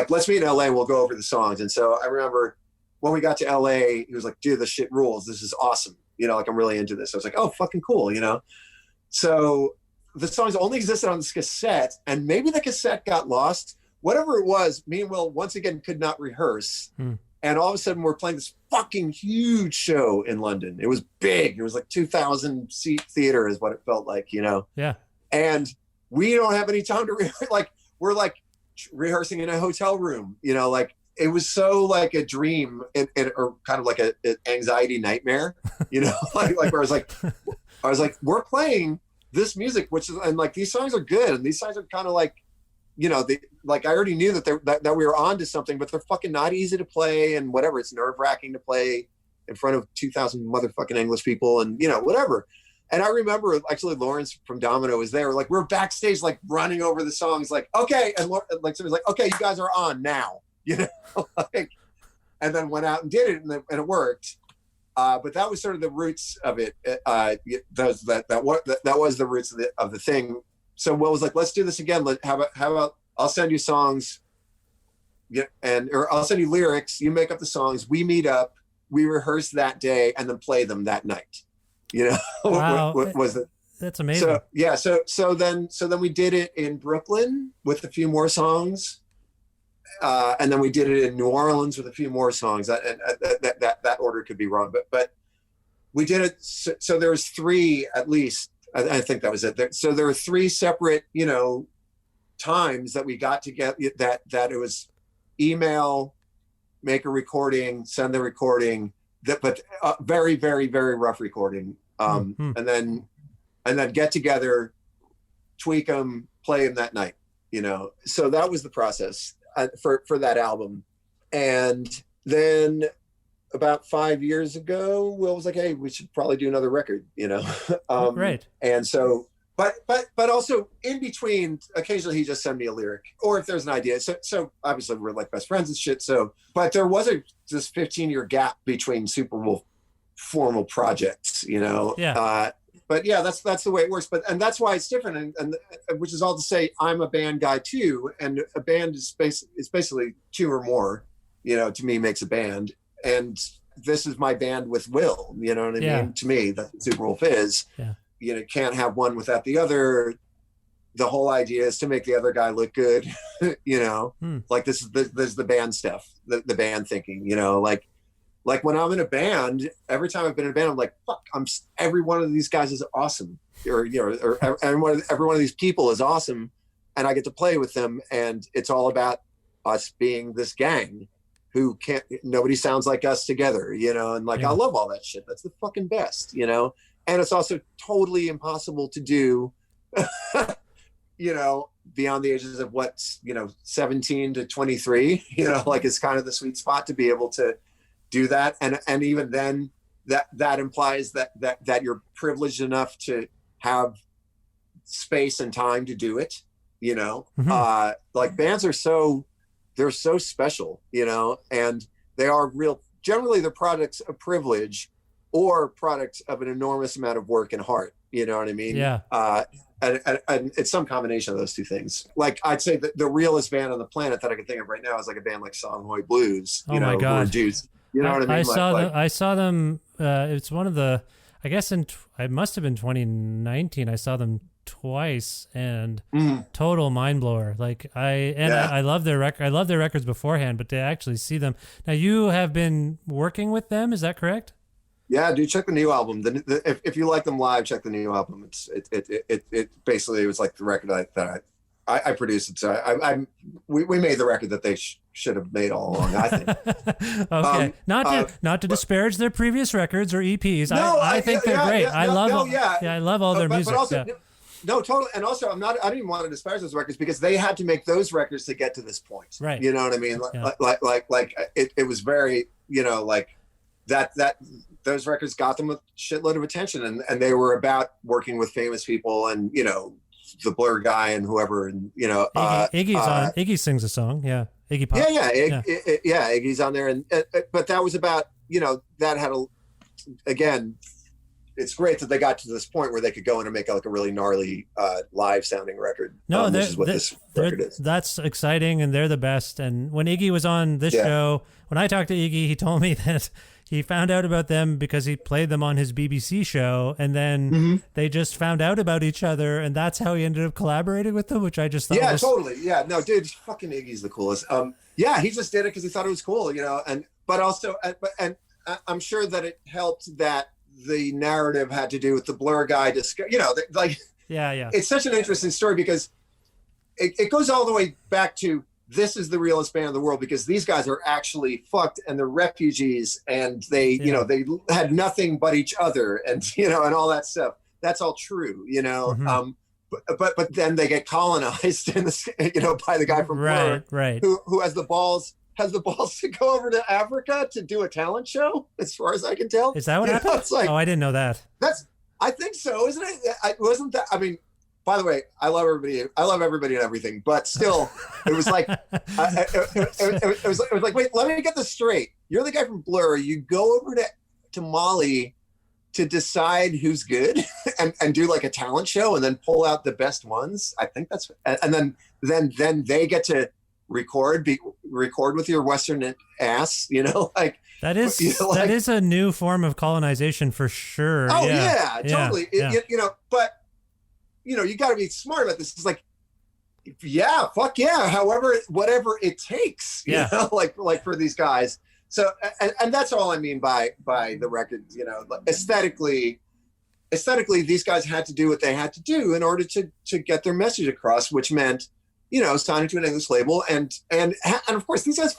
let's meet in LA and we'll go over the songs. And so I remember when we got to LA, he was like, dude, this shit rules. This is awesome. I'm really into this. I was like, oh, fucking cool. So the songs only existed on this cassette, and maybe the cassette got lost. Whatever it was, me and Will once again could not rehearse. And all of a sudden we're playing this fucking huge show in London. It was big. It was like 2,000 seat theater is what it felt like, Yeah. And we don't have any time to rehearse. Like, we're like rehearsing in a hotel room, it was so like a dream or kind of like an anxiety nightmare, like where I was like, we're playing this music, and like, these songs are good. And these songs are kind of like, I already knew that we were on to something, but they're fucking not easy to play, and whatever. It's nerve wracking to play in front of 2,000 motherfucking English people, and whatever. And I remember actually Lawrence from Domino was there. Like, we're backstage, like running over the songs, like, okay. And like, somebody's like, okay, you guys are on now, and then went out and did it, and it worked. But that was sort of the roots of it. That was the roots of the thing. So Will was like, let's do this again. How about I'll send you songs, or I'll send you lyrics. You make up the songs. We meet up. We rehearse that day and then play them that night. Wow. That's amazing. So then we did it in Brooklyn with a few more songs. And then we did it in New Orleans with a few more songs. That order could be wrong, but we did it. So there was 3 at least. I think that was it. So there were 3 separate, times that we got to get that it was email, make a recording, send the recording. But very, very, very rough recording. And then get together, tweak them, play them that night. So that was the process. For that album. And then about 5 years ago, Will was like, hey, we should probably do another record, Right. And so, but also in between, occasionally he just sent me a lyric, or if there's an idea. So obviously we're like best friends and shit. So, but there was this 15-year gap between Superwolf formal projects, Yeah. But yeah, that's the way it works. And that's why it's different. And which is all to say, I'm a band guy too. And a band is basically 2 or more, to me makes a band. And this is my band with Will, you know what I mean? To me, that's what Superwolf is. Yeah. You can't have one without the other. The whole idea is to make the other guy look good, like this is the band stuff, the band thinking, like when I'm in a band, every time I've been in a band, I'm like, fuck, every one of these guys is awesome. Or every one of these people is awesome. and I get to play with them, and it's all about us being this gang who nobody sounds like us together, you know, and like, I love all that shit. That's the fucking best, you know? And it's also totally impossible to do, you know, beyond the ages of 17 to 23, you know, like it's kind of the sweet spot to be able to do that. And even then that implies that you're privileged enough to have space and time to do it, you know. Like bands they're so special, you know, and they are generally they're products of privilege or products of an enormous amount of work and heart, you know what I mean? Yeah. And it's some combination of those two things. Like I'd say that the realest band on the planet that I can think of right now is like a band like Songhoy Blues. Oh my God. Dudes, you know what I mean? I saw them. It's one of the, I guess it must have been 2019. I saw them twice and total mind blower. Like I love their record. I love their records beforehand, but to actually see them now, you have been working with them. Is that correct? Yeah, dude, check the new album. If you like them live, check the new album. It basically was like the record that I produced it. So we made the record that they should have made all along, I think. Okay, not to disparage their previous records or EPs. No, I think they're great. I love all their music. But also, no, totally. And also, I didn't want to disparage those records because they had to make those records to get to this point. Right. You know what I mean? Like it was very, you know, like that those records got them a shitload of attention, and they were about working with famous people and, you know, the Blur guy and whoever, and, you know, Iggy sings a song. Yeah. Iggy Pop. Iggy's on there. And but that was about, you know, that had again, it's great that they got to this point where they could go in and make like a really gnarly live sounding record. No, which is what this record is. That's exciting, and they're the best. And when Iggy was on this show, when I talked to Iggy, he told me that he found out about them because he played them on his BBC show, and then they just found out about each other, and that's how he ended up collaborating with them, which I just thought was... totally. Yeah, no, dude, fucking Iggy's the coolest. He just did it because he thought it was cool, you know, but also I'm sure that it helped that the narrative had to do with the Blur guy, you know, like, it's such an interesting story because it goes all the way back to, this is the realest band in the world because these guys are actually fucked and they're refugees and they, you know, they had nothing but each other and, you know, and all that stuff. That's all true, you know. But then they get colonized in this, you know, by the guy from Blur, who has the balls to go over to Africa to do a talent show, as far as I can tell. Is that what happened? It's like, I didn't know that. I think so, isn't it? Wasn't that, I mean, by the way, I love everybody and everything, but still, it was like, it was like, wait, let me get this straight. You're the guy from Blur. You go over to Mali to decide who's good and do like a talent show and then pull out the best ones. I think that's, and then they get to record with your Western ass, you know, like that is, you know, that is a new form of colonization for sure. Oh yeah, totally. You know, but you know, you got to be smart about this. It's like, fuck yeah. However, whatever it takes, you know, like for these guys. So, and that's all I mean by the record, you know, like aesthetically, these guys had to do what they had to do in order to get their message across, which meant, you know, signing to an English label. And of course, these guys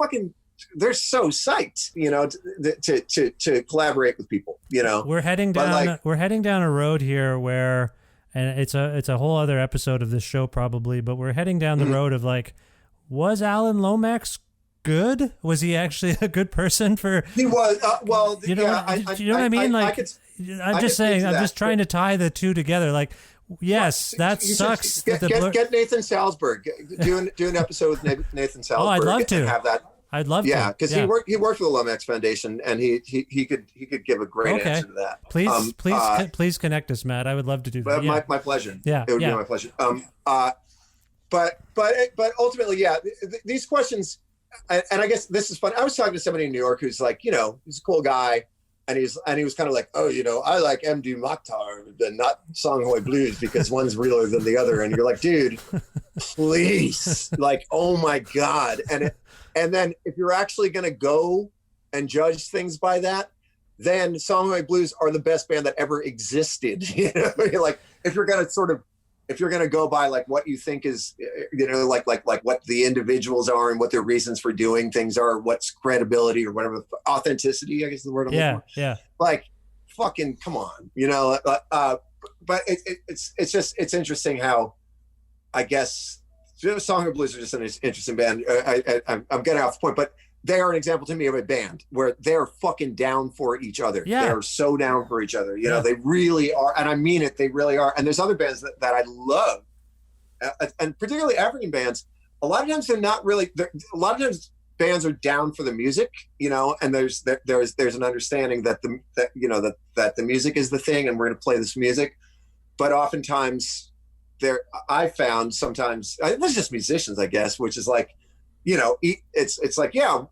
they're so psyched, you know, to collaborate with people, you know. We're heading down a road here where, and it's a whole other episode of this show probably, but we're heading down the road of like, was Alan Lomax good? Was he actually a good person for? He was. Well, you know, you know what I mean? Like, I'm just saying, I'm just trying to tie the two together. Like, yes, that sucks. Get Nathan Salzberg. Do an episode with Nathan Salzberg. Oh, I'd love to have that. I'd love to. Yeah, because he worked for the Lomax Foundation, and he could give a great answer to that. Please connect us, Matt. I would love to do that. My pleasure. Yeah, it would be my pleasure. But ultimately, these questions, and I guess this is fun. I was talking to somebody in New York who's like, you know, he's a cool guy, and he was kind of like, oh, you know, I like MD Mokhtar and not Songhoy Blues because one's realer than the other, and you're like, dude, please, like, oh my God, and then if you're actually going to go and judge things by that, then Songhoy Blues are the best band that ever existed. You know, like if you're going to sort of if you're going to go by like what you think is, you know, like what the individuals are and what their reasons for doing things are, what's credibility or whatever, authenticity, I guess is the word I'm looking for. Yeah. Like, fucking come on, you know. But it's interesting how, I guess, Song of Blues are just an interesting band. I'm getting off the point, but they are an example to me of a band where they're fucking down for each other. Yeah. They're so down for each other. You know, they really are. And I mean it, they really are. And there's other bands that I love. And particularly African bands, a lot of times they're not really, a lot of times bands are down for the music, you know, and there's an understanding that the music is the thing and we're going to play this music. But oftentimes I found sometimes, it's just musicians, I guess, which is like, you know, it's like, yeah,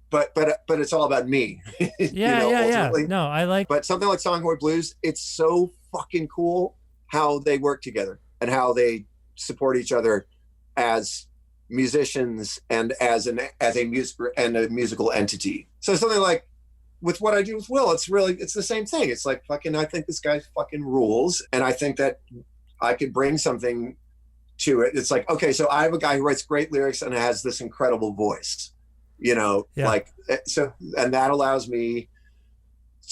but it's all about me. Yeah, yeah. No, I like. But something like Songhorn Blues, it's so fucking cool how they work together and how they support each other as musicians and as a musical entity. So something like with what I do with Will, it's the same thing. It's like fucking, I think this guy fucking rules, and I think that I could bring something to it. It's like, okay, so I have a guy who writes great lyrics and has this incredible voice, you know, like, so, and that allows me,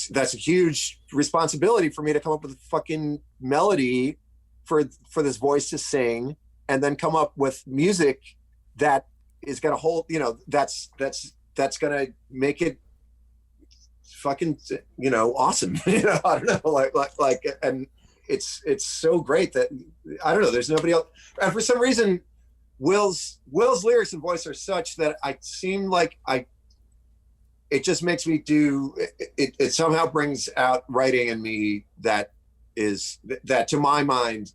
that's a huge responsibility for me to come up with a fucking melody for this voice to sing, and then come up with music that is going to hold, you know, that's going to make it fucking, you know, awesome. You know, I don't know, like, and it's so great that, I don't know, there's nobody else. And for some reason, Will's lyrics and voice are such that I seem like it just makes me do, it somehow brings out writing in me that to my mind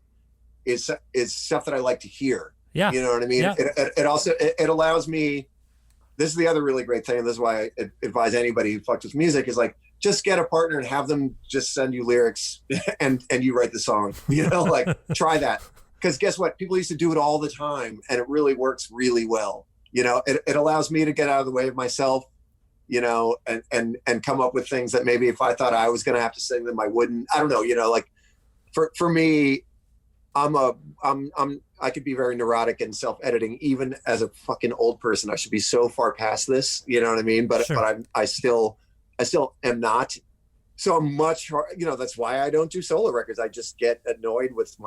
is stuff that I like to hear. Yeah. You know what I mean? Yeah. It also allows me, this is the other really great thing, and this is why I advise anybody who fucks with music, is like, just get a partner and have them just send you lyrics and you write the song, you know, like try that. Because guess what? People used to do it all the time and it really works really well. You know, it allows me to get out of the way of myself, you know, and come up with things that maybe if I thought I was going to have to sing them, I wouldn't. I don't know, you know, like for me, I could be very neurotic and self-editing, even as a fucking old person. I should be so far past this, you know what I mean? But Sure. but I still am not. So I'm much hard, you know, that's why I don't do solo records. I just get annoyed with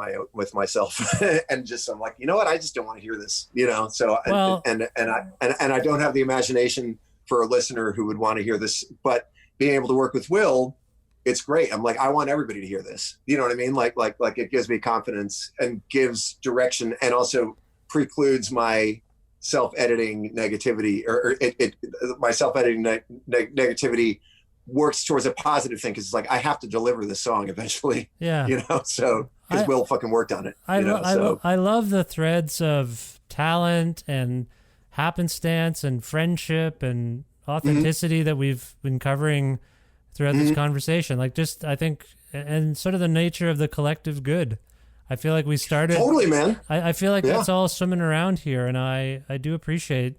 myself and just, I'm like, you know what? I just don't want to hear this, you know? So, Well, and I don't have the imagination for a listener who would want to hear this, but being able to work with Will, it's great. I'm like, I want everybody to hear this. You know what I mean? Like it gives me confidence and gives direction, and also precludes my self-editing negativity, or my self-editing negativity works towards a positive thing, because it's like I have to deliver this song eventually. Yeah. You know, so because Will fucking worked on it. I love the threads of talent and happenstance and friendship and authenticity that we've been covering throughout this conversation. Like, just, I think, and sort of the nature of the collective good. I feel like we started totally, man. I feel like that's all swimming around here, and I do appreciate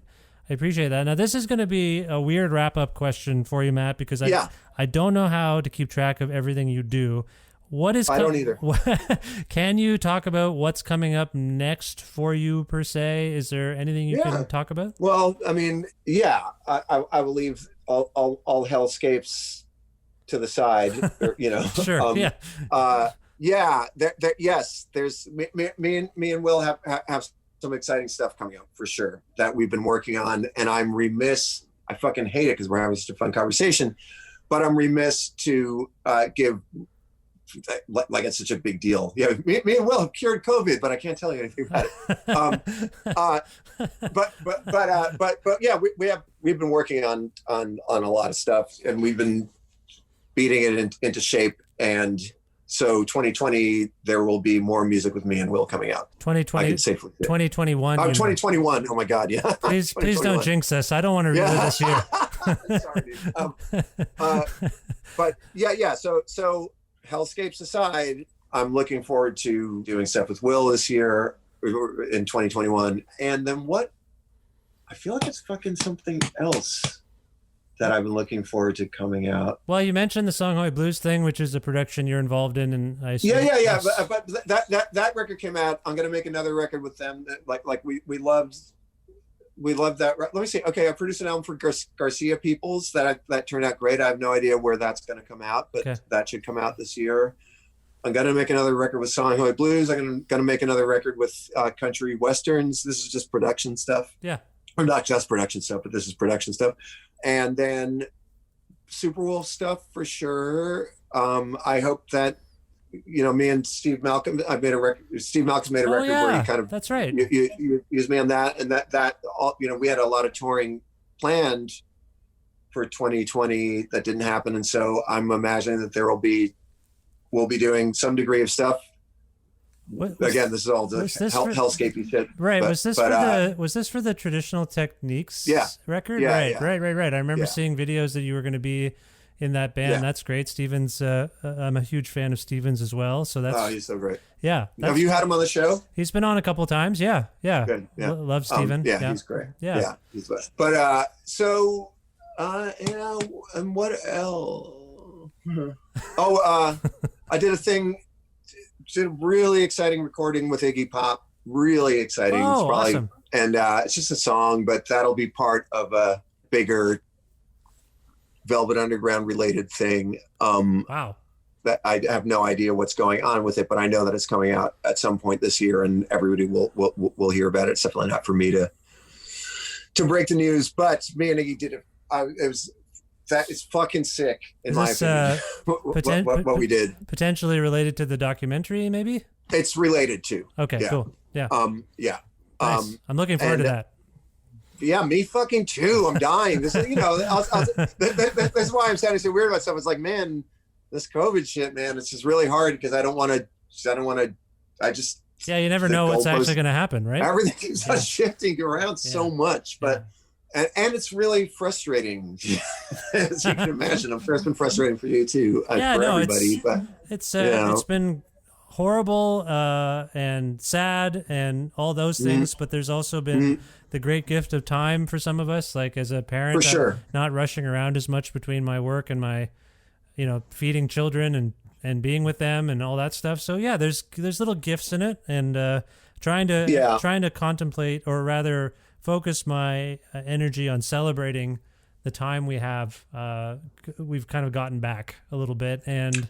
that. Now, this is going to be a weird wrap-up question for you, Matt, because I don't know how to keep track of everything you do. What is? I don't either. Can you talk about what's coming up next for you, per se? Is there anything you can talk about? Well, I mean, I will leave all hellscapes to the side, or, you know. Sure. Yes. There's me and Will have some exciting stuff coming up for sure that we've been working on, and I'm remiss. I fucking hate it because we're having such a fun conversation, but I'm remiss to give. Like it's such a big deal. Yeah, me and Will have cured COVID, but I can't tell you anything about it. But yeah, we've been working on a lot of stuff, and we've been beating it into shape. And so 2020, there will be more music with me and Will coming out. 2020, I can safely say. 2021. Oh, 2021. Oh my God, yeah. Please don't jinx us. I don't want to relive this year. Sorry, dude. But yeah. So hellscapes aside, I'm looking forward to doing stuff with Will this year in 2021. And then what? I feel like it's fucking something else that I've been looking forward to coming out. Well, you mentioned the Songhoy Blues thing, which is a production you're involved in, and I assume Yeah. But that record came out. I'm gonna make another record with them. Like we loved that. Let me see. Okay, I produced an album for Garcia Peoples that turned out great. I have no idea where that's gonna come out, but that should come out this year. I'm gonna make another record with Songhoy Blues. I'm gonna make another record with Country Westerns. This is just production stuff. Yeah. Or not just production stuff, but this is production stuff. And then Superwolf stuff for sure. I hope that, me and Steve Malcolm, Steve Malcolm's made a record where he kind of, that's right. You used me on that. And that all, we had a lot of touring planned for 2020 that didn't happen. And so I'm imagining that we'll be doing some degree of stuff. Again, this is all the hellscapey shit. Right. Was this for the Traditional Techniques record? Yeah, right. I remember seeing videos that you were going to be in that band. Yeah. That's great. Steven's, I'm a huge fan of Steven's as well. So that's, he's so great. Yeah. Have you had him on the show? He's been on a couple of times. Yeah. Good. Yeah. Love Steven. He's great. Yeah. He's best. But, and what else? I did a really exciting recording with Iggy Pop. Really exciting. Oh, awesome. And it's just a song, but that'll be part of a bigger Velvet Underground related thing. Wow. That I have no idea what's going on with it, but I know that it's coming out at some point this year, and everybody will hear about it. It's definitely not for me to break the news, but me and Iggy did it. That is fucking sick, in my opinion. What we did. Potentially related to the documentary, maybe? It's related to. Okay, cool. Yeah. Yeah. Nice. I'm looking forward to that. Yeah, me fucking too. I'm dying. This is, that's why I'm sounding so weird about stuff. It's like, man, this COVID shit, man, it's just really hard because I just. Yeah, you never know what's actually going to happen, right? Everything's shifting around so much, but. And it's really frustrating, as you can imagine. I'm sure it's been frustrating for you too, for everybody. It's been horrible and sad and all those things. But there's also been the great gift of time for some of us. Like as a parent, for sure. I'm not rushing around as much between my work and my, feeding children and being with them and all that stuff. So yeah, there's little gifts in it, and trying to contemplate, or rather focus my energy on celebrating the time we have. We've kind of gotten back a little bit, and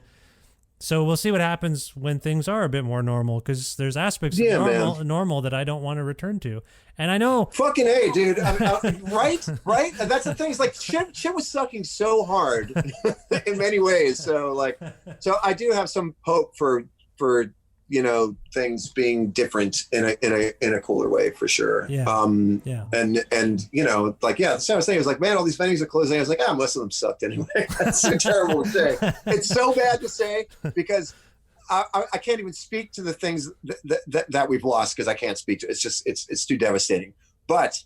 so we'll see what happens when things are a bit more normal, because there's aspects of normal that I don't want to return to. And I know fucking A, dude. Right? That's the thing. It's like shit was sucking so hard in many ways. So I do have some hope for things being different in a cooler way, for sure. Yeah. And the saddest thing is like, man, all these venues are closing. I was like, most of them sucked anyway. That's so terrible to say. It's so bad to say, because I can't even speak to the things that we've lost, because I can't speak to it. It's just, it's too devastating. But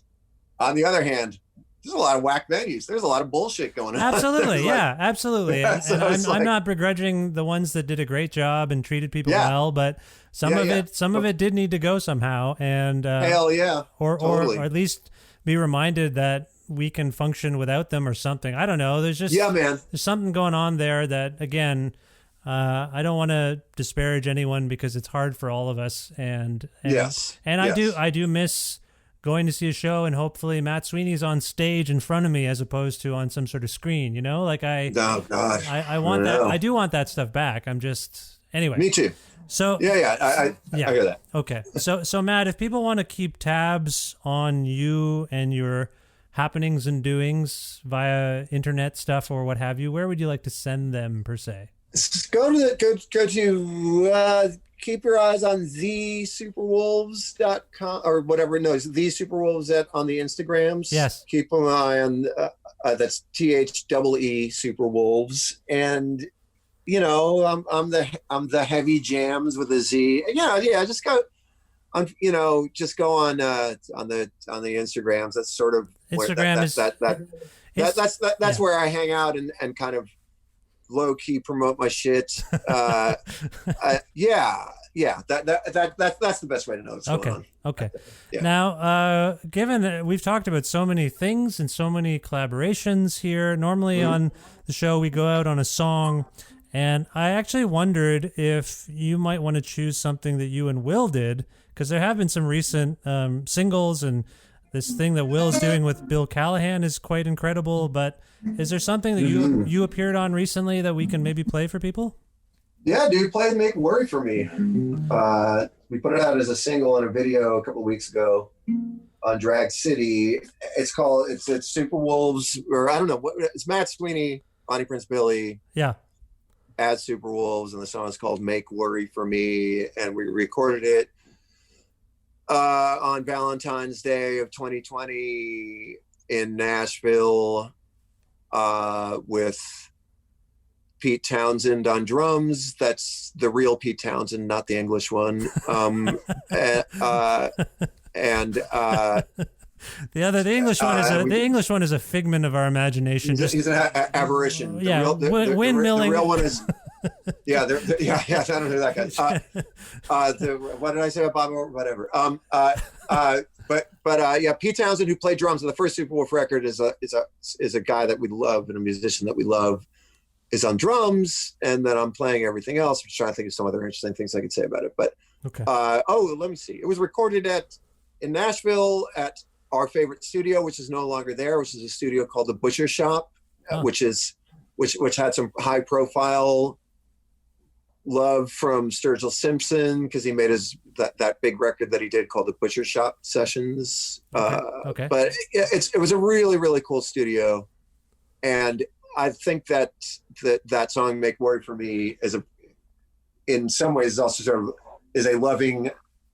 on the other hand, there's a lot of whack venues. There's a lot of bullshit going on. Absolutely. Absolutely. Yeah, and I'm not begrudging the ones that did a great job and treated people well, but some of it did need to go somehow. And hell yeah. Or at least be reminded that we can function without them or something. I don't know. There's just there's something going on there that, again, I don't want to disparage anyone, because it's hard for all of us. And I do miss going to see a show, and hopefully Matt Sweeney's on stage in front of me as opposed to on some sort of screen, like I want that. I do want that stuff back. I'm just, anyway. Me too. So I hear that. Okay. So Matt, if people want to keep tabs on you and your happenings and doings via internet stuff or what have you, where would you like to send them per se? Go to keep your eyes on thesuperwolves.com or whatever. No, it's thesuperwolves on the Instagrams. Yes. Keep an eye on that's THEE Superwolves. And I'm the heavy jams with a Z. Just go on, just go on the Instagrams. That's sort of that's where I hang out and kind of low key promote my shit. yeah, that's the best way to know what's going on. Okay. Yeah. Now, given that we've talked about so many things and so many collaborations here, normally on the show we go out on a song, and I actually wondered if you might want to choose something that you and Will did, because there have been some recent singles, and this thing that Will's doing with Bill Callahan is quite incredible. But is there something that you appeared on recently that we can maybe play for people? Yeah, dude, play Make Worry for Me. We put it out as a single and a video a couple of weeks ago on Drag City. It's called, it's Super Wolves, or I don't know, it's Matt Sweeney, Bonnie Prince Billy. Yeah. As Super Wolves, and the song is called Make Worry for Me. And we recorded it on Valentine's Day of 2020 in Nashville with Pete Townsend on drums. That's the real Pete Townsend, not the English one. The English one is a figment of our imagination. He's an aberration. Yeah, the real one is. Yeah, I don't know who that guy. What did I say about Bob? Whatever. Yeah, Pete Townsend, who played drums on the first Superwolf record, is a guy that we love and a musician that we love. Is on drums, and then I'm playing everything else. I'm trying to think of some other interesting things I could say about it. But okay. Let me see. It was recorded in Nashville at our favorite studio, which is no longer there, which is a studio called the Butcher Shop, which had some high profile love from Sturgill Simpson, because he made that big record that he did called the Butcher Shop Sessions. Okay. But it was a really, really cool studio, and I think that song "Make Worry for Me" in some ways also sort of is a loving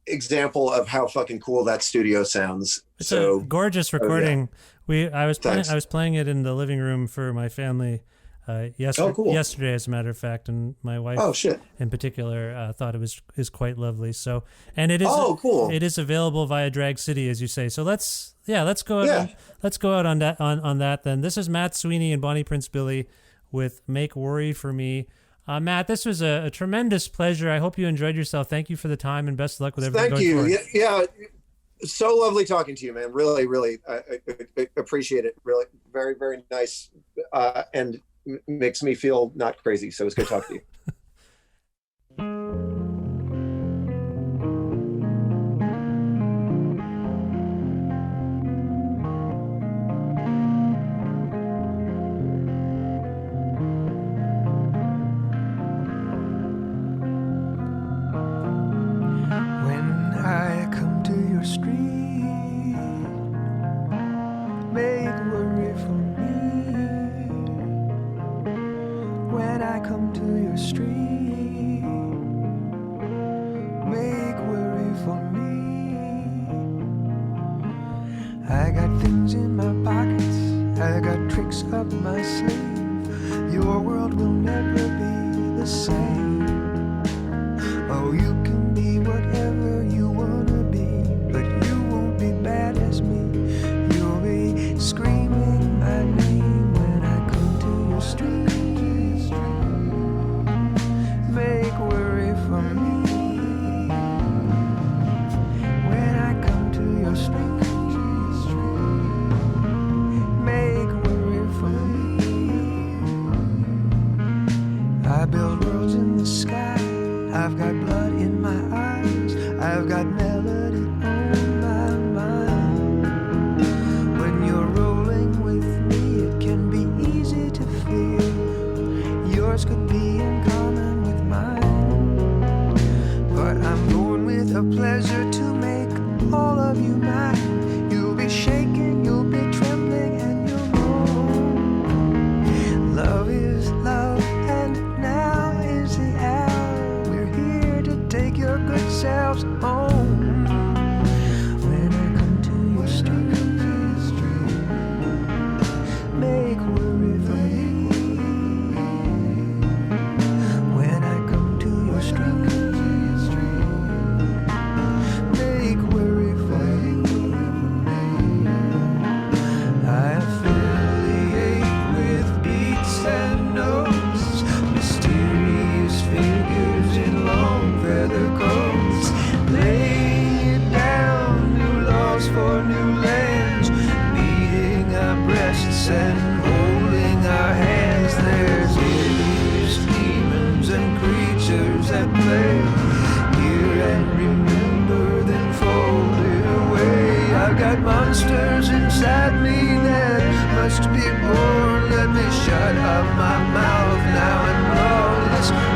example of how fucking cool that studio sounds. It's a gorgeous recording. I was playing it in the living room for my family yesterday, as a matter of fact, and my wife in particular thought it is quite lovely. So, and it is cool. It is available via Drag City, as you say. So let's go out on that then. This is Matt Sweeney and Bonnie Prince Billy with Make Worry for Me. Matt, this was a tremendous pleasure. I hope you enjoyed yourself. Thank you for the time, and best of luck with everything going forward. Yeah, so lovely talking to you, man. Really, really, I appreciate it. Really, very, very nice, and makes me feel not crazy. So it's good talking to you. Up my sleeve, your world will never be the same. Oh, you can be whatever you wanna be, but you won't be bad as me. You'll be screaming my name when I come to your street. Make worry for me when I come to your street. I build worlds in the sky. I've got blood in my eyes. I've got melody on my mind. When you're rolling with me, it can be easy to feel yours could be in common with mine. But I'm going with a pleasure to make all of you mine. You'll be shaking, you'll be trembling, and you'll know love is love. Take your good selves home. When I come to your street, make worry for me. When I come to your street, make worry for me. inside me that must be born. Let me shut up my mouth now and blow this horn.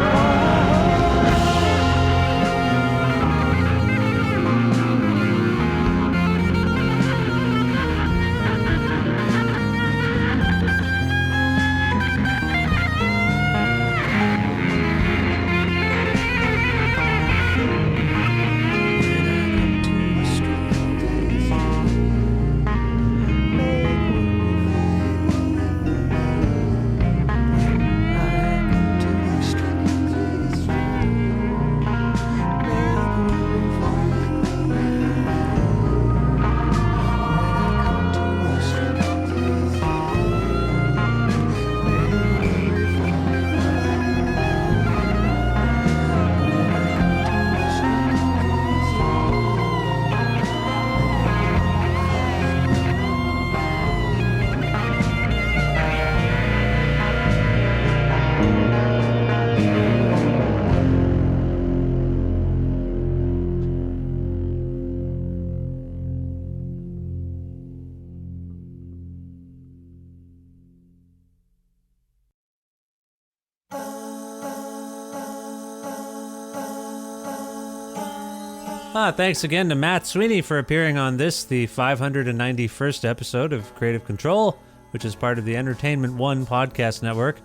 Thanks again to Matt Sweeney for appearing on this, the 591st episode of Creative Control, which is part of the Entertainment One podcast network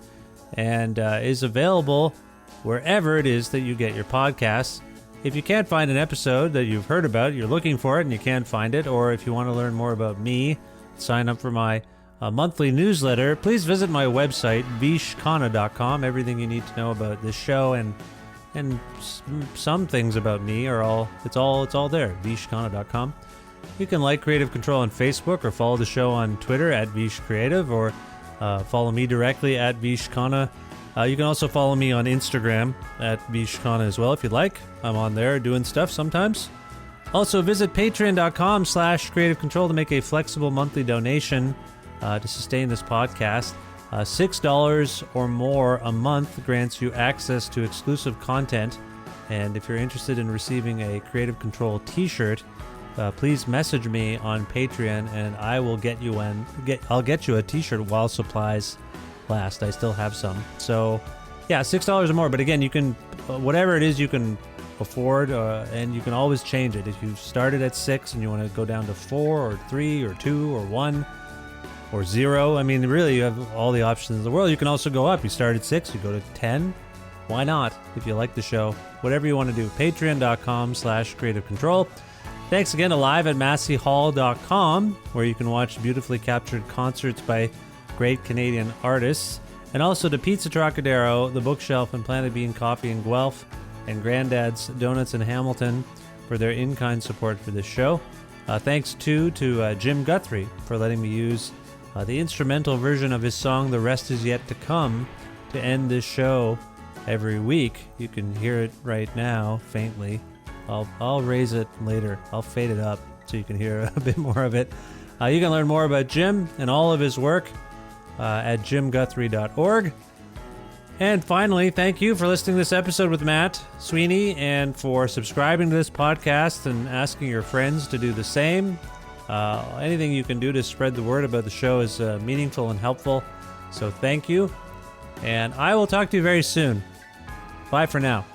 and is available wherever it is that you get your podcasts. If you can't find an episode that you've heard about, you're looking for it and you can't find it, or if you want to learn more about me, sign up for my monthly newsletter, please visit my website, vishkhanna.com. Everything you need to know about this show and some things about me are all there, vishkhanna.com. You can like Creative Control on Facebook or follow the show on Twitter at vishcreative, or follow me directly at vishkhanna. You can also follow me on Instagram at vishkhanna as well if you'd like. I'm on there doing stuff sometimes. Also visit patreon.com/creative control to make a flexible monthly donation to sustain this podcast. $6 or more a month grants you access to exclusive content. And if you're interested in receiving a Creative Control t-shirt, please message me on Patreon and I will get you I'll get you a t-shirt while supplies last. I still have some. So yeah, $6 or more. But again, you can, whatever it is you can afford, and you can always change it. If you started at 6 and you want to go down to 4 or 3 or 2 or 1 or 0, I mean, really, you have all the options in the world. You can also go up. You start at 6, you go to 10. Why not? If you like the show, whatever you want to do. Patreon.com/creative control. Thanks again to live@masseyhall.com, where you can watch beautifully captured concerts by great Canadian artists. And also to Pizza Trocadero, The Bookshelf, and Planet Bean Coffee in Guelph, and Granddad's Donuts in Hamilton for their in-kind support for this show. Thanks to Jim Guthrie for letting me use the instrumental version of his song "The Rest Is Yet to Come" to end this show every week. You can hear it right now, faintly. I'll raise it later. I'll fade it up so you can hear a bit more of it. You can learn more about Jim and all of his work at jimguthrie.org. And finally, thank you for listening to this episode with Matt Sweeney and for subscribing to this podcast and asking your friends to do the same. Anything you can do to spread the word about the show is meaningful and helpful. So thank you. And I will talk to you very soon. Bye for now.